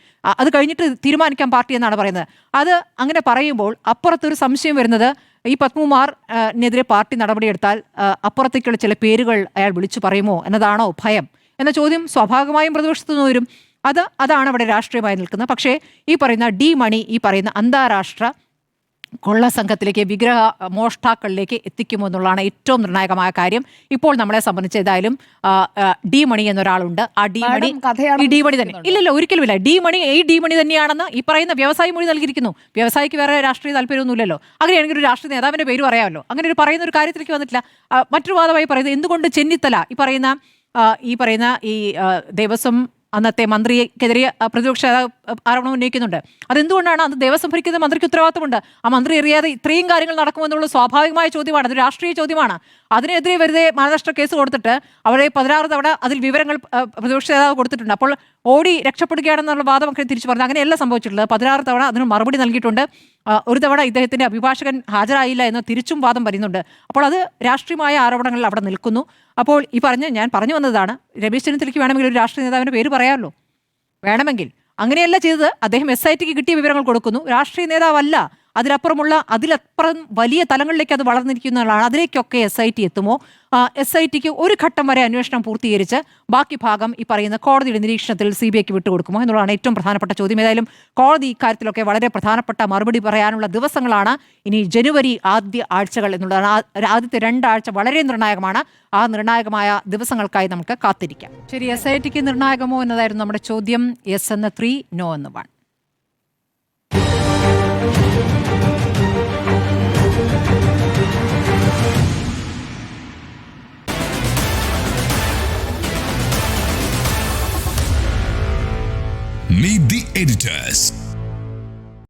അത് കഴിഞ്ഞിട്ട് തീരുമാനിക്കാം പാർട്ടി എന്നാണ് പറയുന്നത്. അത് അങ്ങനെ പറയുമ്പോൾ അപ്പുറത്തൊരു സംശയം വരുന്നത്, ഈ പത്മകുമാറിനെതിരെ പാർട്ടി നടപടിയെടുത്താൽ അപ്പുറത്തേക്കുള്ള ചില പേരുകൾ അയാൾ വിളിച്ചു പറയുമോ എന്നതാണോ ഭയം എന്ന ചോദ്യം സ്വാഭാവികമായും പ്രതിപക്ഷത്തു നിന്ന് വരും. അതാണ് അവിടെ രാഷ്ട്രീയമായി നിൽക്കുന്നത്. പക്ഷേ ഈ പറയുന്ന D മണി ഈ പറയുന്ന അന്താരാഷ്ട്ര കൊള്ള സംഘത്തിലേക്ക്, വിഗ്രഹ മോഷ്ടാക്കളിലേക്ക് എത്തിക്കുമോ എന്നുള്ളതാണ് ഏറ്റവും നിർണായകമായ കാര്യം. ഇപ്പോൾ നമ്മളെ സംബന്ധിച്ച് ഏതായാലും D മണി എന്നൊരാളുണ്ട്. ആ D മണി തന്നെ ഇല്ലല്ലോ, ഒരിക്കലുമില്ല. D മണി തന്നെയാണെന്ന് ഈ പറയുന്ന വ്യവസായി മൊഴി നൽകിയിരിക്കുന്നു. വ്യവസായിക്ക് വേറെ രാഷ്ട്രീയ താല്പര്യമൊന്നുമില്ലല്ലോ. അങ്ങനെയാണെങ്കിൽ ഒരു രാഷ്ട്രീയ നേതാവിന്റെ പേര് പറയാമല്ലോ. അങ്ങനെ ഒരു പറയുന്ന ഒരു കാര്യത്തിലേക്ക് വന്നിട്ടില്ല. മറ്റൊരു വാദമായി പറയുന്നത്, എന്തുകൊണ്ട് ചെന്നിത്തല ഈ പറയുന്ന ദേവസ്വം അന്നത്തെ മന്ത്രിക്കെതിരെ പ്രതിപക്ഷ ആരോപണം ഉന്നയിക്കുന്നുണ്ട്. അതെന്തുകൊണ്ടാണ്? അത് ദേവസ്വം ഭരിക്കുന്ന മന്ത്രിക്ക് ഉത്തരവാദിത്തമുണ്ട്. ആ മന്ത്രി അറിയാതെ ഇത്രയും കാര്യങ്ങൾ നടക്കുമെന്നുള്ളത് സ്വാഭാവികമായ ചോദ്യമാണ്. അത് രാഷ്ട്രീയ ചോദ്യമാണ്. അതിനെതിരെ വെറുതെ മാനനഷ്ട കേസ് കൊടുത്തിട്ട് അവരെ 16 തവണ അതിൽ വിവരങ്ങൾ പ്രതിപക്ഷ നേതാവ് കൊടുത്തിട്ടുണ്ട്. അപ്പോൾ ഓടി രക്ഷപ്പെടുകയാണെന്നുള്ള വാദമൊക്കെ തിരിച്ചു പറഞ്ഞു. അങ്ങനെയല്ല സംഭവിച്ചിട്ടുള്ളത്. 16 തവണ അതിന് മറുപടി നൽകിയിട്ടുണ്ട്. ഒരു തവണ ഇദ്ദേഹത്തിന്റെ അഭിഭാഷകൻ ഹാജരായില്ല എന്ന് തിരിച്ചും വാദം വരുന്നുണ്ട്. അപ്പോൾ അത് രാഷ്ട്രീയമായ ആരോപണങ്ങളിൽ അവിടെ നിൽക്കുന്നു. അപ്പോൾ ഞാൻ പറഞ്ഞു വന്നതാണ്, രമേശ് ചെന്നിത്തലയ്ക്ക് വേണമെങ്കിൽ ഒരു രാഷ്ട്രീയ നേതാവിന്റെ പേര് പറയാമല്ലോ, വേണമെങ്കിൽ. അങ്ങനെയല്ല ചെയ്തത്. അദ്ദേഹം SITക്ക് കിട്ടിയ വിവരങ്ങൾ കൊടുക്കുന്നു. രാഷ്ട്രീയ നേതാവല്ല, അതിലപ്പുറം വലിയ തലങ്ങളിലേക്ക് അത് വളർന്നിരിക്കുന്നതാണ്. അതിലേക്കൊക്കെ SIT എത്തുമോ? SITക്ക് ഒരു ഘട്ടം വരെ അന്വേഷണം പൂർത്തീകരിച്ച് ബാക്കി ഭാഗം ഈ പറയുന്ന കോടതിയുടെ നിരീക്ഷണത്തിൽ CBIക്ക് വിട്ടുകൊടുക്കുമോ എന്നുള്ളതാണ് ഏറ്റവും പ്രധാനപ്പെട്ട ചോദ്യം. ഏതായാലും കോടതി ഇക്കാര്യത്തിലൊക്കെ വളരെ പ്രധാനപ്പെട്ട മറുപടി പറയാനുള്ള ദിവസങ്ങളാണ് ഇനി. ജനുവരി ആദ്യ ആഴ്ചകൾ എന്നുള്ളതാണ്. ആദ്യത്തെ 2 ആഴ്ച വളരെ നിർണായകമാണ്. ആ നിർണായകമായ ദിവസങ്ങൾക്കായി നമുക്ക് കാത്തിരിക്കാം. ശരി, SITക്ക് നിർണായകമോ എന്നതായിരുന്നു നമ്മുടെ ചോദ്യം. യെസ് എന്ന് 3, നോ എന്ന് 1. Meet the editors.